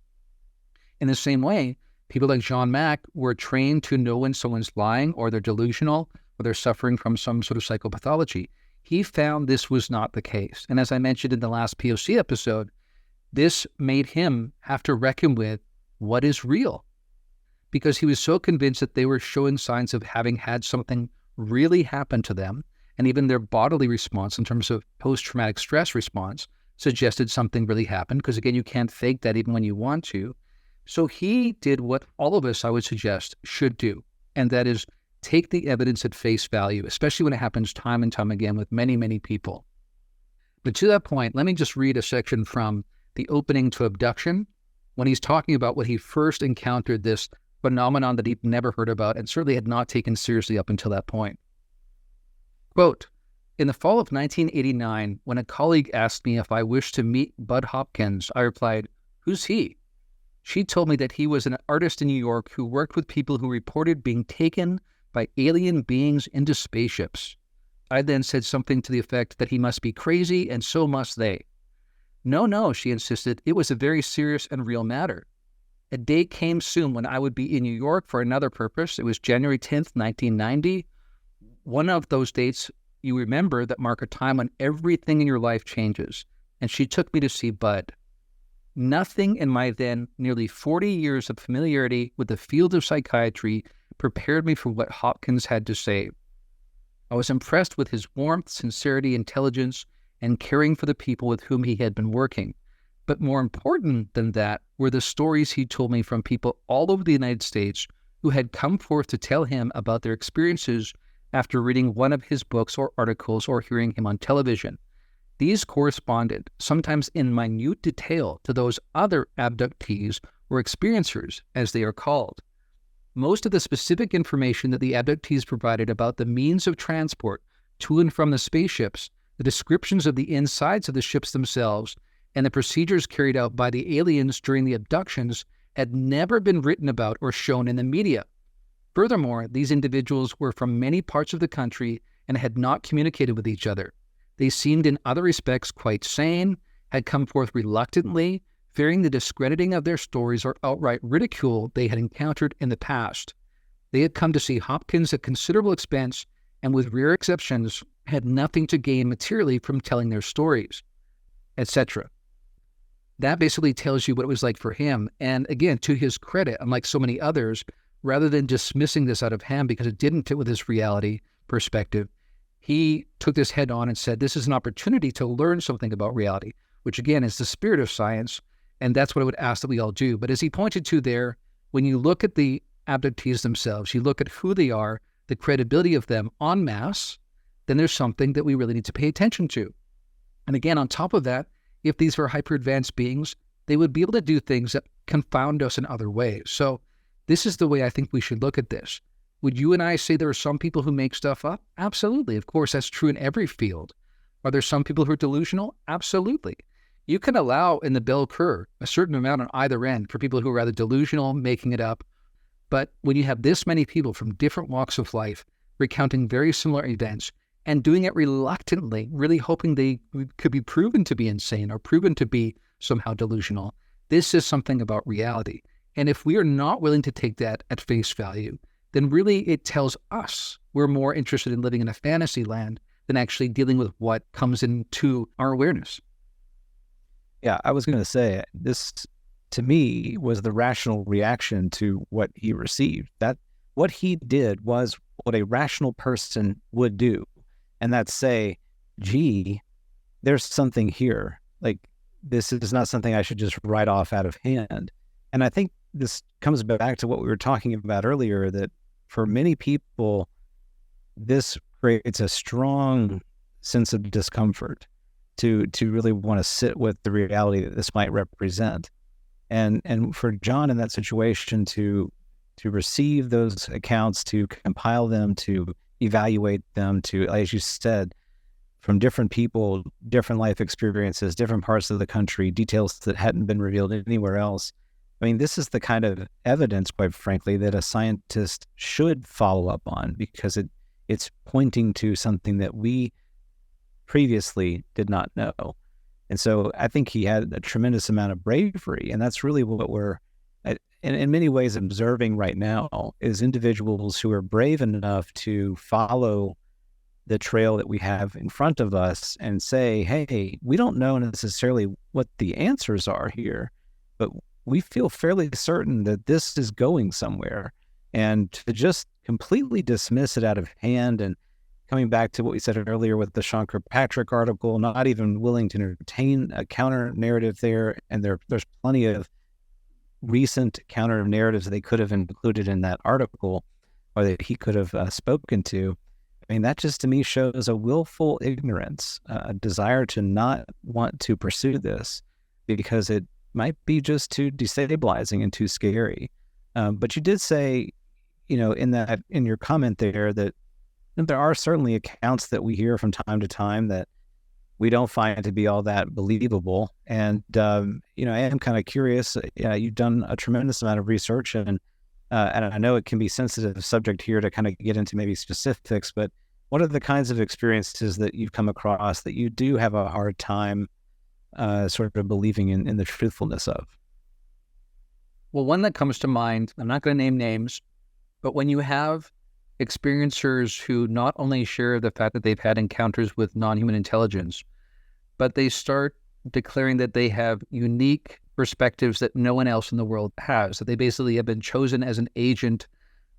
In the same way, people like John Mack were trained to know when someone's lying or they're delusional or they're suffering from some sort of psychopathology. He found this was not the case. And as I mentioned in the last POC episode, this made him have to reckon with what is real, because he was so convinced that they were showing signs of having had something really happen to them, and even their bodily response in terms of post-traumatic stress response suggested something really happened, because again, you can't fake that even when you want to. So he did what all of us, I would suggest, should do, and that is take the evidence at face value, especially when it happens time and time again with many, many people. But to that point, let me just read a section from the opening to Abduction, when he's talking about when he first encountered this phenomenon that he'd never heard about and certainly had not taken seriously up until that point. Quote, "In the fall of 1989, when a colleague asked me if I wished to meet Bud Hopkins, I replied, 'Who's he?' She told me that he was an artist in New York who worked with people who reported being taken by alien beings into spaceships. I then said something to the effect that he must be crazy and so must they. No, she insisted, it was a very serious and real matter. A day came soon when I would be in New York for another purpose. It was January 10th, 1990. One of those dates you remember that mark a time when everything in your life changes. And she took me to see Bud. Nothing in my then nearly 40 years of familiarity with the field of psychiatry prepared me for what Hopkins had to say. I was impressed with his warmth, sincerity, intelligence, and caring for the people with whom he had been working. But more important than that were the stories he told me from people all over the United States who had come forth to tell him about their experiences after reading one of his books or articles or hearing him on television. These corresponded, sometimes in minute detail, to those other abductees or experiencers, as they are called. Most of the specific information that the abductees provided about the means of transport to and from the spaceships, the descriptions of the insides of the ships themselves, and the procedures carried out by the aliens during the abductions had never been written about or shown in the media. Furthermore, these individuals were from many parts of the country and had not communicated with each other. They seemed in other respects quite sane, had come forth reluctantly, fearing the discrediting of their stories or outright ridicule they had encountered in the past. They had come to see Hopkins at considerable expense and, with rare exceptions, had nothing to gain materially from telling their stories, etc. That basically tells you what it was like for him. And again, to his credit, unlike so many others, rather than dismissing this out of hand because it didn't fit with his reality perspective, he took this head on and said, this is an opportunity to learn something about reality, which again is the spirit of science. And that's what I would ask that we all do. But as he pointed to there, when you look at the abductees themselves, you look at who they are, the credibility of them en masse, then there's something that we really need to pay attention to. And again, on top of that, if these were hyper-advanced beings, they would be able to do things that confound us in other ways. So this is the way I think we should look at this. Would you and I say there are some people who make stuff up? Absolutely. Of course, that's true in every field. Are there some people who are delusional? Absolutely. You can allow in the bell curve a certain amount on either end for people who are rather delusional, making it up. But when you have this many people from different walks of life recounting very similar events and doing it reluctantly, really hoping they could be proven to be insane or proven to be somehow delusional, this is something about reality. And if we are not willing to take that at face value, then really it tells us we're more interested in living in a fantasy land than actually dealing with what comes into our awareness. Yeah, I was going to say, this to me was the rational reaction to what he received. That what he did was what a rational person would do. And that's say, gee, there's something here. Like, this is not something I should just write off out of hand. And I think this comes back to what we were talking about earlier, that for many people, this creates a strong sense of discomfort to really want to sit with the reality that this might represent. And for John in that situation to receive those accounts, to compile them, to evaluate them, to, as you said, from different people, different life experiences, different parts of the country, details that hadn't been revealed anywhere else. I mean, this is the kind of evidence, quite frankly, that a scientist should follow up on, because it's pointing to something that we previously did not know. And so I think he had a tremendous amount of bravery, and that's really what we're in many ways observing right now, is individuals who are brave enough to follow the trail that we have in front of us and say, hey, we don't know necessarily what the answers are here, but we feel fairly certain that this is going somewhere. And to just completely dismiss it out of hand, and coming back to what we said earlier with the Sean Kirkpatrick article, not even willing to entertain a counter narrative there. And there's plenty of recent counter narratives they could have included in that article, or that he could have spoken to. I mean, that just to me shows a willful ignorance, a desire to not want to pursue this because it might be just too destabilizing and too scary. But you did say, in your comment there, that there are certainly accounts that we hear from time to time that we don't find to be all that believable. And, I am kind of curious. You've done a tremendous amount of research, and I know it can be sensitive subject here to kind of get into maybe specifics, but what are the kinds of experiences that you've come across that you do have a hard time sort of believing in the truthfulness of? Well, one that comes to mind, I'm not going to name names, but when you have experiencers who not only share the fact that they've had encounters with non-human intelligence, but they start declaring that they have unique perspectives that no one else in the world has, that they basically have been chosen as an agent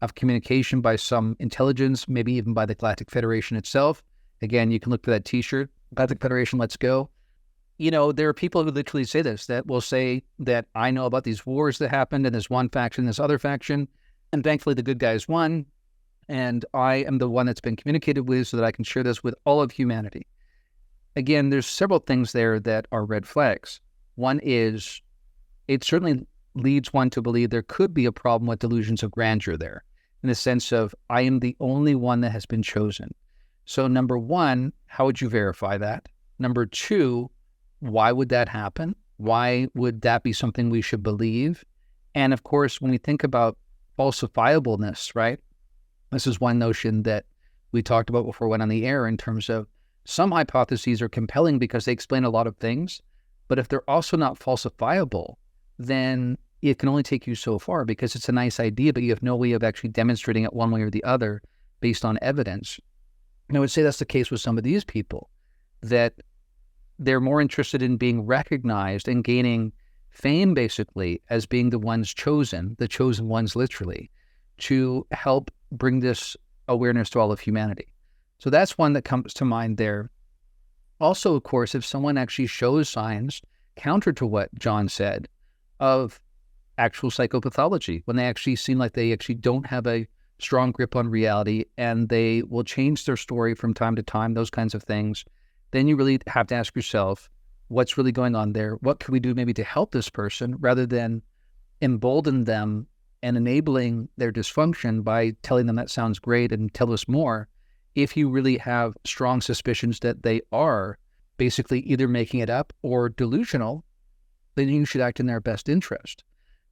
of communication by some intelligence, maybe even by the Galactic Federation itself. Again, you can look for that t-shirt, Galactic Federation, let's go. There are people who literally say this, that will say that I know about these wars that happened and there's one faction, this other faction. And thankfully, the good guys won. And I am the one that's been communicated with so that I can share this with all of humanity. Again, there's several things there that are red flags. One is it certainly leads one to believe there could be a problem with delusions of grandeur there, in the sense of I am the only one that has been chosen. So number one, how would you verify that? Number two, why would that happen? Why would that be something we should believe? And of course, when we think about falsifiableness, right? This is one notion that we talked about before we went on the air in terms of some hypotheses are compelling because they explain a lot of things, but if they're also not falsifiable, then it can only take you so far because it's a nice idea, but you have no way of actually demonstrating it one way or the other based on evidence. And I would say that's the case with some of these people, that they're more interested in being recognized and gaining fame, basically, as being the ones chosen, the chosen ones literally, to help bring this awareness to all of humanity. So that's one that comes to mind there. Also, of course, if someone actually shows signs counter to what John said of actual psychopathology, when they actually seem like they actually don't have a strong grip on reality and they will change their story from time to time, those kinds of things, then you really have to ask yourself, what's really going on there? What can we do maybe to help this person rather than embolden them and enabling their dysfunction by telling them that sounds great and tell us more? If you really have strong suspicions that they are basically either making it up or delusional, then you should act in their best interest.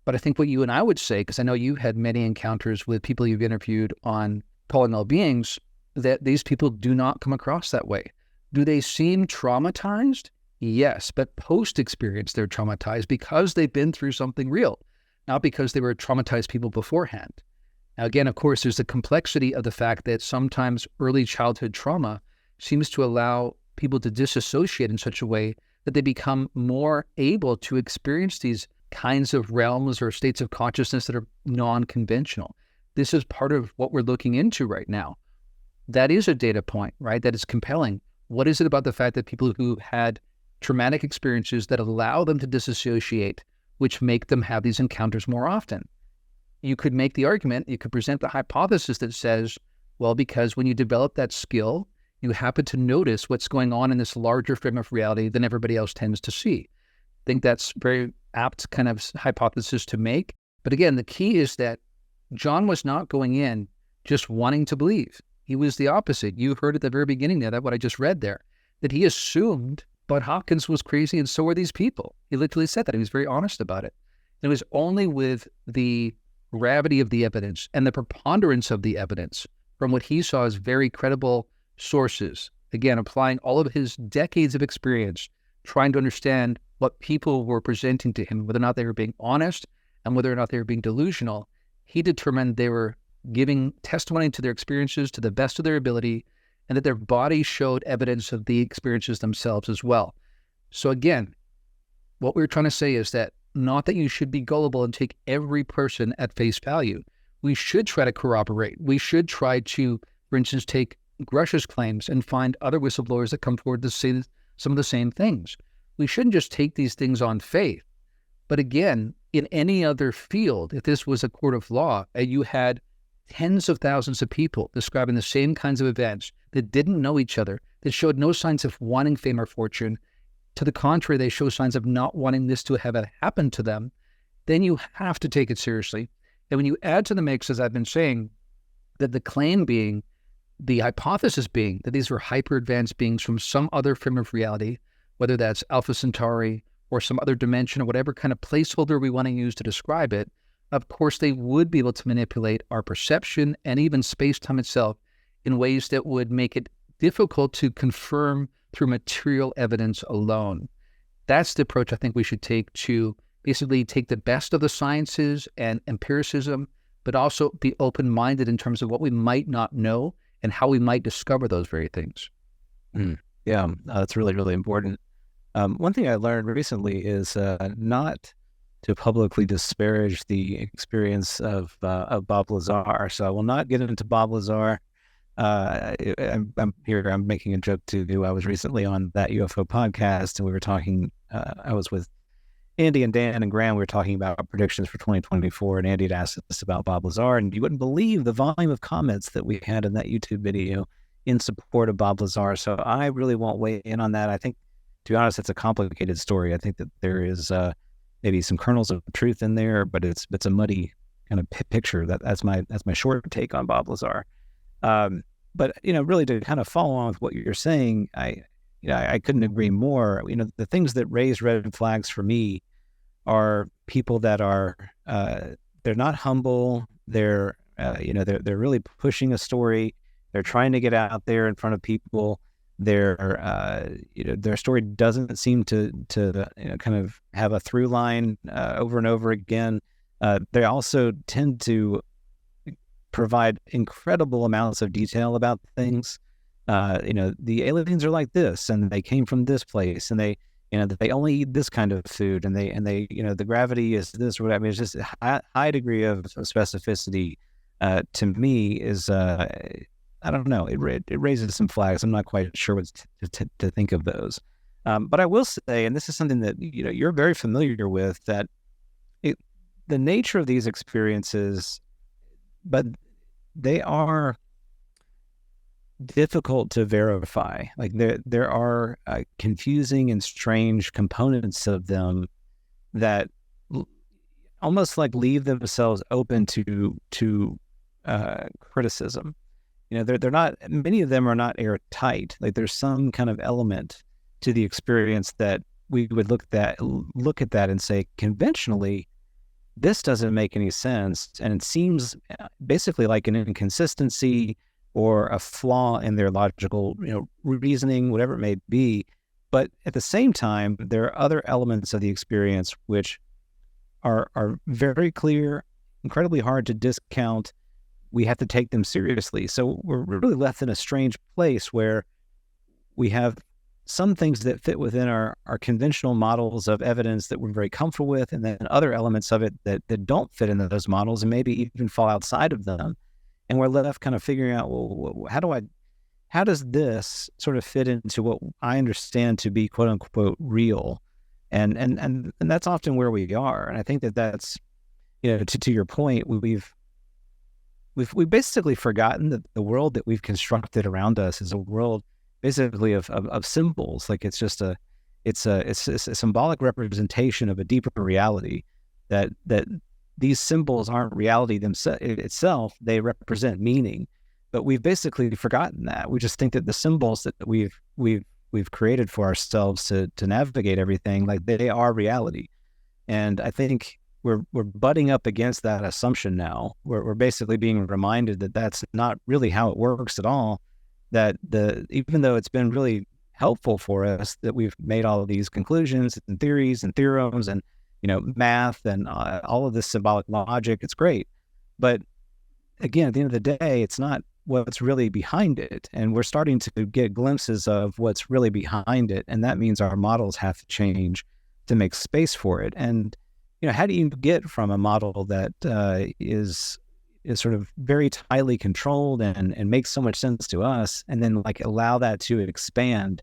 But I think what you and I would say, because I know you had many encounters with people you've interviewed on calling all beings, that these people do not come across that way. Do they seem traumatized? Yes, but post-experience, they're traumatized because they've been through something real, not because they were traumatized people beforehand. Now, again, of course, there's the complexity of the fact that sometimes early childhood trauma seems to allow people to disassociate in such a way that they become more able to experience these kinds of realms or states of consciousness that are non-conventional. This is part of what we're looking into right now. That is a data point, right? That is compelling. What is it about the fact that people who had traumatic experiences that allow them to disassociate, which make them have these encounters more often? You could make the argument, you could present the hypothesis that says, well, because when you develop that skill, you happen to notice what's going on in this larger frame of reality than everybody else tends to see. I think that's very apt kind of hypothesis to make. But again, the key is that John was not going in just wanting to believe. He was the opposite. You heard at the very beginning there, that what I just read there, that he assumed Bud Hopkins was crazy and so were these people. He literally said that. He was very honest about it. And it was only with the gravity of the evidence and the preponderance of the evidence from what he saw as very credible sources, again, applying all of his decades of experience, trying to understand what people were presenting to him, whether or not they were being honest and whether or not they were being delusional, he determined they were giving testimony to their experiences to the best of their ability and that their body showed evidence of the experiences themselves as well. So again, what we're trying to say is that not that you should be gullible and take every person at face value. We should try to corroborate. We should try to, for instance, take Grush's claims and find other whistleblowers that come forward to say some of the same things. We shouldn't just take these things on faith. But again, in any other field, if this was a court of law and you had tens of thousands of people describing the same kinds of events that didn't know each other, that showed no signs of wanting fame or fortune, to the contrary, they show signs of not wanting this to have happened to them, then you have to take it seriously. And when you add to the mix, as I've been saying, that the claim being, the hypothesis being that these were hyper-advanced beings from some other frame of reality, whether that's Alpha Centauri or some other dimension or whatever kind of placeholder we want to use to describe it, of course, they would be able to manipulate our perception and even space-time itself in ways that would make it difficult to confirm through material evidence alone. That's the approach I think we should take to basically take the best of the sciences and empiricism, but also be open-minded in terms of what we might not know and how we might discover those very things. Yeah, that's really, really important. One thing I learned recently is not to publicly disparage the experience of Bob Lazar. So I will not get into Bob Lazar. I'm making a joke to who I was recently on that UFO podcast, and we were talking, I was with Andy and Dan and Graham, we were talking about predictions for 2024, and Andy had asked us about Bob Lazar, and you wouldn't believe the volume of comments that we had in that YouTube video in support of Bob Lazar. So I really won't weigh in on that. I think, to be honest, it's a complicated story. I think that there is maybe some kernels of truth in there, but it's a muddy kind of picture. That's my short take on Bob Lazar. But really to kind of follow on with what you're saying, I couldn't agree more. The things that raise red flags for me are people that are they're not humble. They're really pushing a story. They're trying to get out there in front of people. Their story doesn't seem to kind of have a through line over and over again. They also tend to provide incredible amounts of detail about things. The aliens are like this, and they came from this place, and they only eat this kind of food, and they the gravity is this or whatever. I mean, it's just a high degree of specificity. To me, is I don't know. It raises some flags. I'm not quite sure what to think of those. But I will say, and this is something that you're very familiar with, that the nature of these experiences, but they are difficult to verify. Like there are confusing and strange components of them that almost like leave themselves open to criticism. They're not, many of them are not airtight. Like there's some kind of element to the experience that we would look at that and say, conventionally, this doesn't make any sense. And it seems basically like an inconsistency or a flaw in their logical, reasoning, whatever it may be. But at the same time, there are other elements of the experience which are very clear, incredibly hard to discount. We have to take them seriously. So we're really left in a strange place where we have some things that fit within our conventional models of evidence that we're very comfortable with, and then other elements of it that don't fit into those models and maybe even fall outside of them. And we're left kind of figuring out, well, how does this sort of fit into what I understand to be quote unquote real? And that's often where we are. And I think that's, to your point, we've basically forgotten that the world that we've constructed around us is a world basically of symbols. Like it's a symbolic representation of a deeper reality, that these symbols aren't reality itself. They represent meaning, but we've basically forgotten that. We just think that the symbols that we've created for ourselves to navigate everything, like they are reality. And I think we're butting up against that assumption now. We're basically being reminded that that's not really how it works at all. That even though it's been really helpful for us that we've made all of these conclusions and theories and theorems and math and all of this symbolic logic, it's great. But again, at the end of the day, it's not what's really behind it. And we're starting to get glimpses of what's really behind it. And that means our models have to change to make space for it. And how do you get from a model that is sort of very tightly controlled and makes so much sense to us, and then allow that to expand?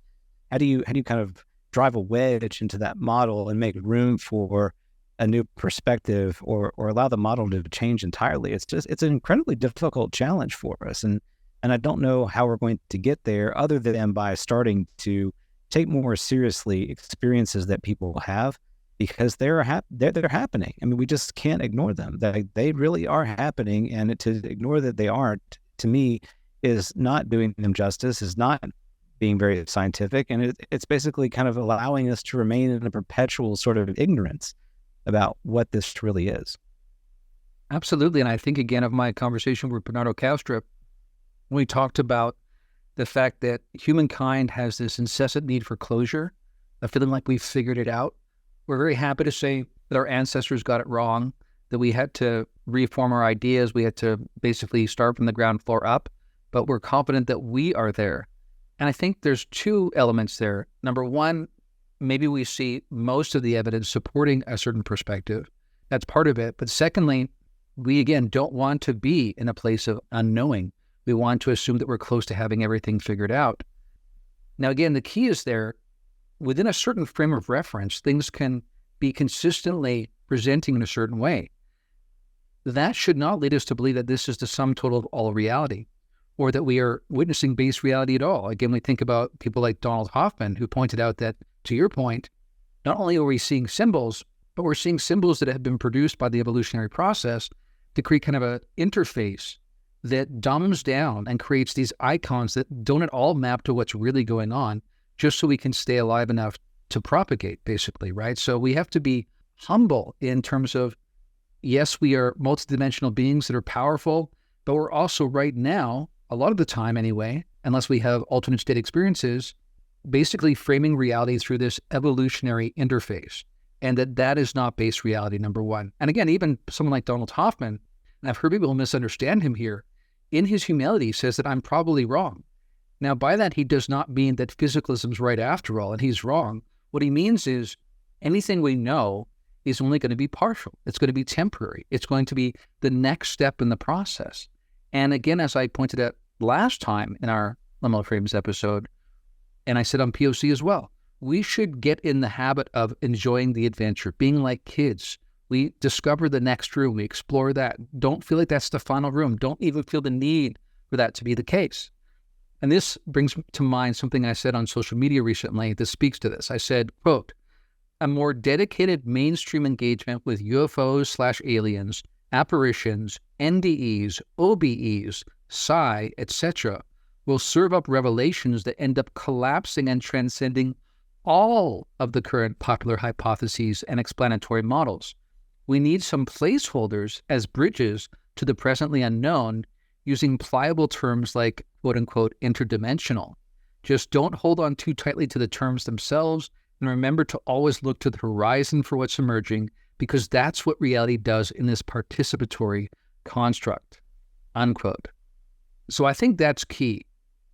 How do you kind of drive a wedge into that model and make room for a new perspective, or allow the model to change entirely? It's an incredibly difficult challenge for us. And I don't know how we're going to get there other than by starting to take more seriously experiences that people have, because they're happening. I mean, we just can't ignore them. They really are happening, and to ignore that they aren't, to me, is not doing them justice, is not being very scientific, and it's basically kind of allowing us to remain in a perpetual sort of ignorance about what this really is. Absolutely. And I think, again, of my conversation with Bernardo Kastrup, we talked about the fact that humankind has this incessant need for closure, a feeling like we've figured it out. We're very happy to say that our ancestors got it wrong, that we had to reform our ideas. We had to basically start from the ground floor up, but we're confident that we are there. And I think there's two elements there. Number one, maybe we see most of the evidence supporting a certain perspective. That's part of it. But secondly, we, again, don't want to be in a place of unknowing. We want to assume that we're close to having everything figured out. Now, again, the key is there. Within a certain frame of reference, things can be consistently presenting in a certain way, that should not lead us to believe that this is the sum total of all reality, or that we are witnessing base reality at all. Again, we think about people like Donald Hoffman, who pointed out that, to your point, not only are we seeing symbols, but we're seeing symbols that have been produced by the evolutionary process to create kind of an interface that dumbs down and creates these icons that don't at all map to what's really going on, just so we can stay alive enough to propagate, basically, right? So we have to be humble in terms of, yes, we are multidimensional beings that are powerful, but we're also right now, a lot of the time anyway, unless we have alternate state experiences, basically framing reality through this evolutionary interface, and that is not base reality, number one. And again, even someone like Donald Hoffman, and I've heard people misunderstand him here, in his humility says that I'm probably wrong. Now, by that, he does not mean that physicalism's right after all, and he's wrong. What he means is anything we know is only going to be partial. It's going to be temporary. It's going to be the next step in the process. And again, as I pointed out last time in our Liminal Frames episode, and I said on POC as well, we should get in the habit of enjoying the adventure, being like kids. We discover the next room. We explore that. Don't feel like that's the final room. Don't even feel the need for that to be the case. And this brings to mind something I said on social media recently that speaks to this. I said, quote, a more dedicated mainstream engagement with UFOs/aliens, apparitions, NDEs, OBEs, psi, etc., will serve up revelations that end up collapsing and transcending all of the current popular hypotheses and explanatory models. We need some placeholders as bridges to the presently unknown, using pliable terms like, quote-unquote, interdimensional. Just don't hold on too tightly to the terms themselves, and remember to always look to the horizon for what's emerging, because that's what reality does in this participatory construct, unquote. So I think that's key,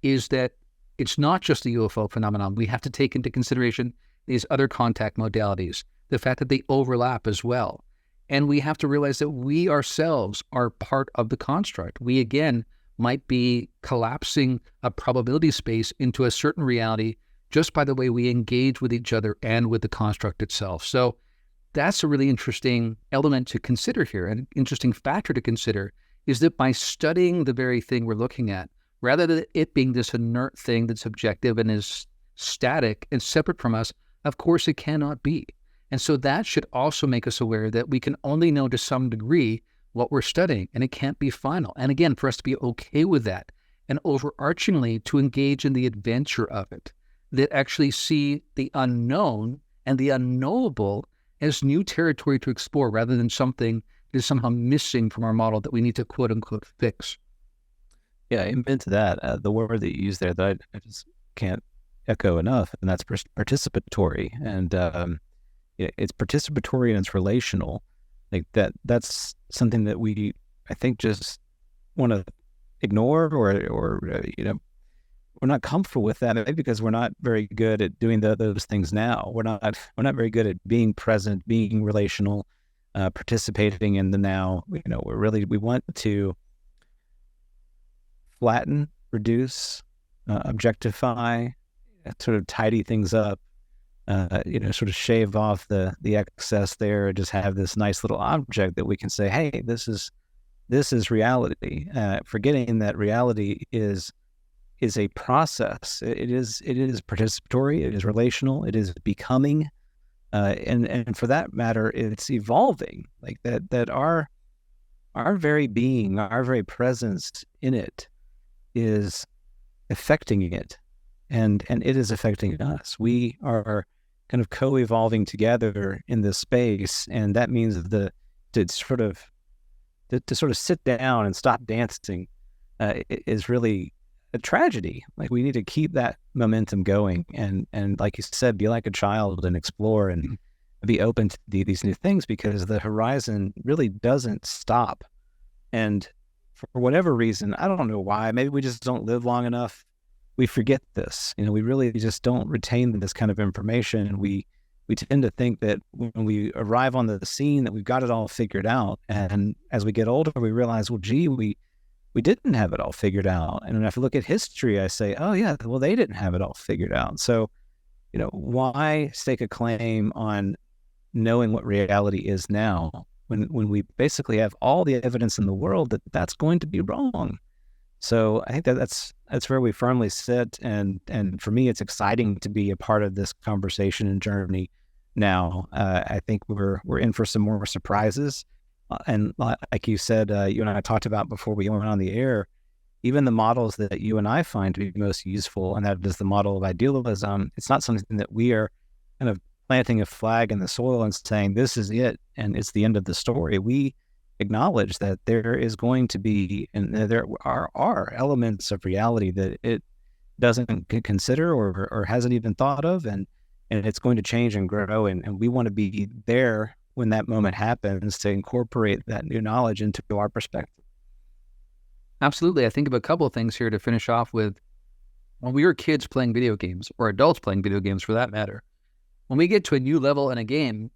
is that it's not just the UFO phenomenon. We have to take into consideration these other contact modalities, the fact that they overlap as well. And we have to realize that we ourselves are part of the construct. We, again, might be collapsing a probability space into a certain reality just by the way we engage with each other and with the construct itself. So that's a really interesting element to consider here. An interesting factor to consider is that by studying the very thing we're looking at, rather than it being this inert thing that's objective and is static and separate from us, of course it cannot be. And so that should also make us aware that we can only know to some degree what we're studying, and it can't be final. And again, for us to be okay with that, and overarchingly to engage in the adventure of it, that actually see the unknown and the unknowable as new territory to explore, rather than something that is somehow missing from our model that we need to quote unquote fix. Yeah, amen to that. The word that you use there that I just can't echo enough, and that's participatory. And it's participatory and it's relational. Like that's something that we, I think, just want to ignore or we're not comfortable with that, maybe because we're not very good at doing those things now. We're not very good at being present, being relational, participating in the now. We want to flatten, reduce, objectify, sort of tidy things up, sort of shave off the excess there, and just have this nice little object that we can say, hey, this is reality. Forgetting that reality is a process. It is participatory. It is relational. It is becoming, and for that matter, it's evolving. Like that our very being, our very presence in it, is affecting it, and it is affecting us. We are kind of co-evolving together in this space, and that means to sort of sit down and stop dancing is really a tragedy. Like, we need to keep that momentum going, and like you said, be like a child and explore and be open to these new things, because the horizon really doesn't stop. And for whatever reason, I don't know why, maybe we just don't live long enough, we forget this. We really just don't retain this kind of information. We tend to think that when we arrive on the scene that we've got it all figured out. And as we get older, we realize, well, gee, we didn't have it all figured out. And if I look at history, I say, oh yeah, well, they didn't have it all figured out. So, why stake a claim on knowing what reality is now, when we basically have all the evidence in the world that that's going to be wrong. So I think that's where we firmly sit, and for me, it's exciting to be a part of this conversation and journey now. I think we're in for some more surprises, and like you said, you and I talked about before we went on the air, even the models that you and I find to be most useful, and that is the model of idealism. It's not something that we are kind of planting a flag in the soil and saying this is it and it's the end of the story. We acknowledge that there is going to be, and there are elements of reality that it doesn't consider or hasn't even thought of, and it's going to change and grow, and we want to be there when that moment happens to incorporate that new knowledge into our perspective. Absolutely. I think of a couple of things here to finish off with. When we were kids playing video games, or adults playing video games for that matter, when we get to a new level in a game,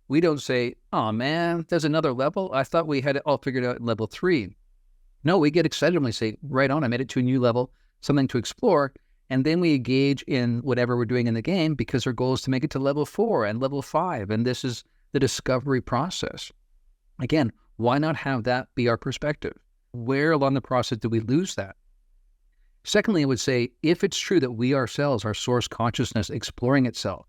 we don't say, oh man, there's another level. I thought we had it all figured out in level 3. No, we get excited when we say, right on, I made it to a new level, something to explore. And then we engage in whatever we're doing in the game because our goal is to make it to level 4 and level 5. And this is the discovery process. Again, why not have that be our perspective? Where along the process do we lose that? Secondly, I would say, if it's true that we ourselves are source consciousness exploring itself,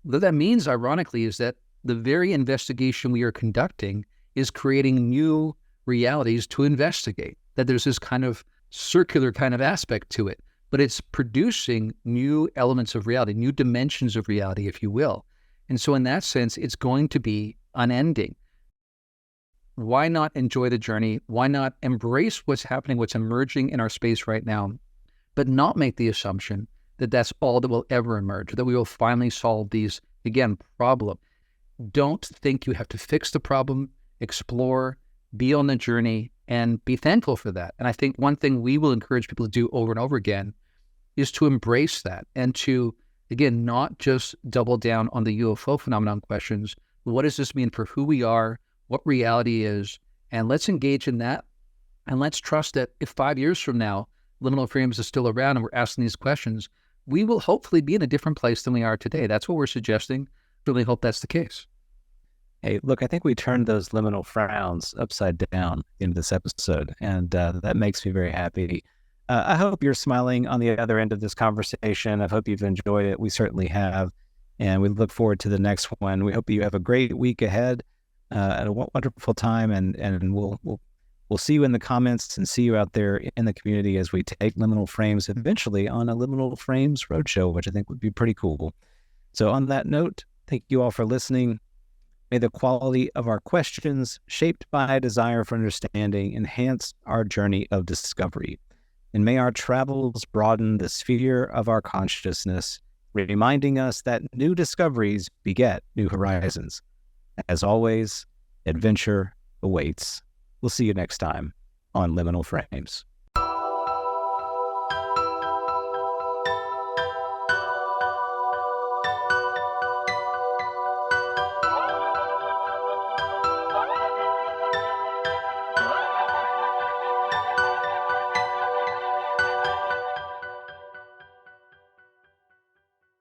what that means, ironically, is that the very investigation we are conducting is creating new realities to investigate, that there's this kind of circular kind of aspect to it, but it's producing new elements of reality, new dimensions of reality, if you will. And so in that sense, it's going to be unending. Why not enjoy the journey? Why not embrace what's happening, what's emerging in our space right now, but not make the assumption that that's all that will ever emerge, that we will finally solve these, again, problem. Don't think you have to fix the problem, explore, be on the journey, and be thankful for that. And I think one thing we will encourage people to do over and over again is to embrace that and to, again, not just double down on the UFO phenomenon questions. What does this mean for who we are, what reality is? And let's engage in that. And let's trust that if 5 years from now, liminal frames are still around and we're asking these questions, we will hopefully be in a different place than we are today. That's what we're suggesting. Really hope that's the case. Hey, look, I think we turned those liminal frowns upside down in this episode, and that makes me very happy. I hope you're smiling on the other end of this conversation. I hope you've enjoyed it. We certainly have, and we look forward to the next one. We hope you have a great week ahead, and a wonderful time, and we'll see you in the comments and see you out there in the community as we take liminal frames eventually on a liminal frames roadshow, which I think would be pretty cool. So on that note, thank you all for listening. May the quality of our questions, shaped by a desire for understanding, enhance our journey of discovery. And may our travels broaden the sphere of our consciousness, reminding us that new discoveries beget new horizons. As always, adventure awaits. We'll see you next time on Liminal Frames.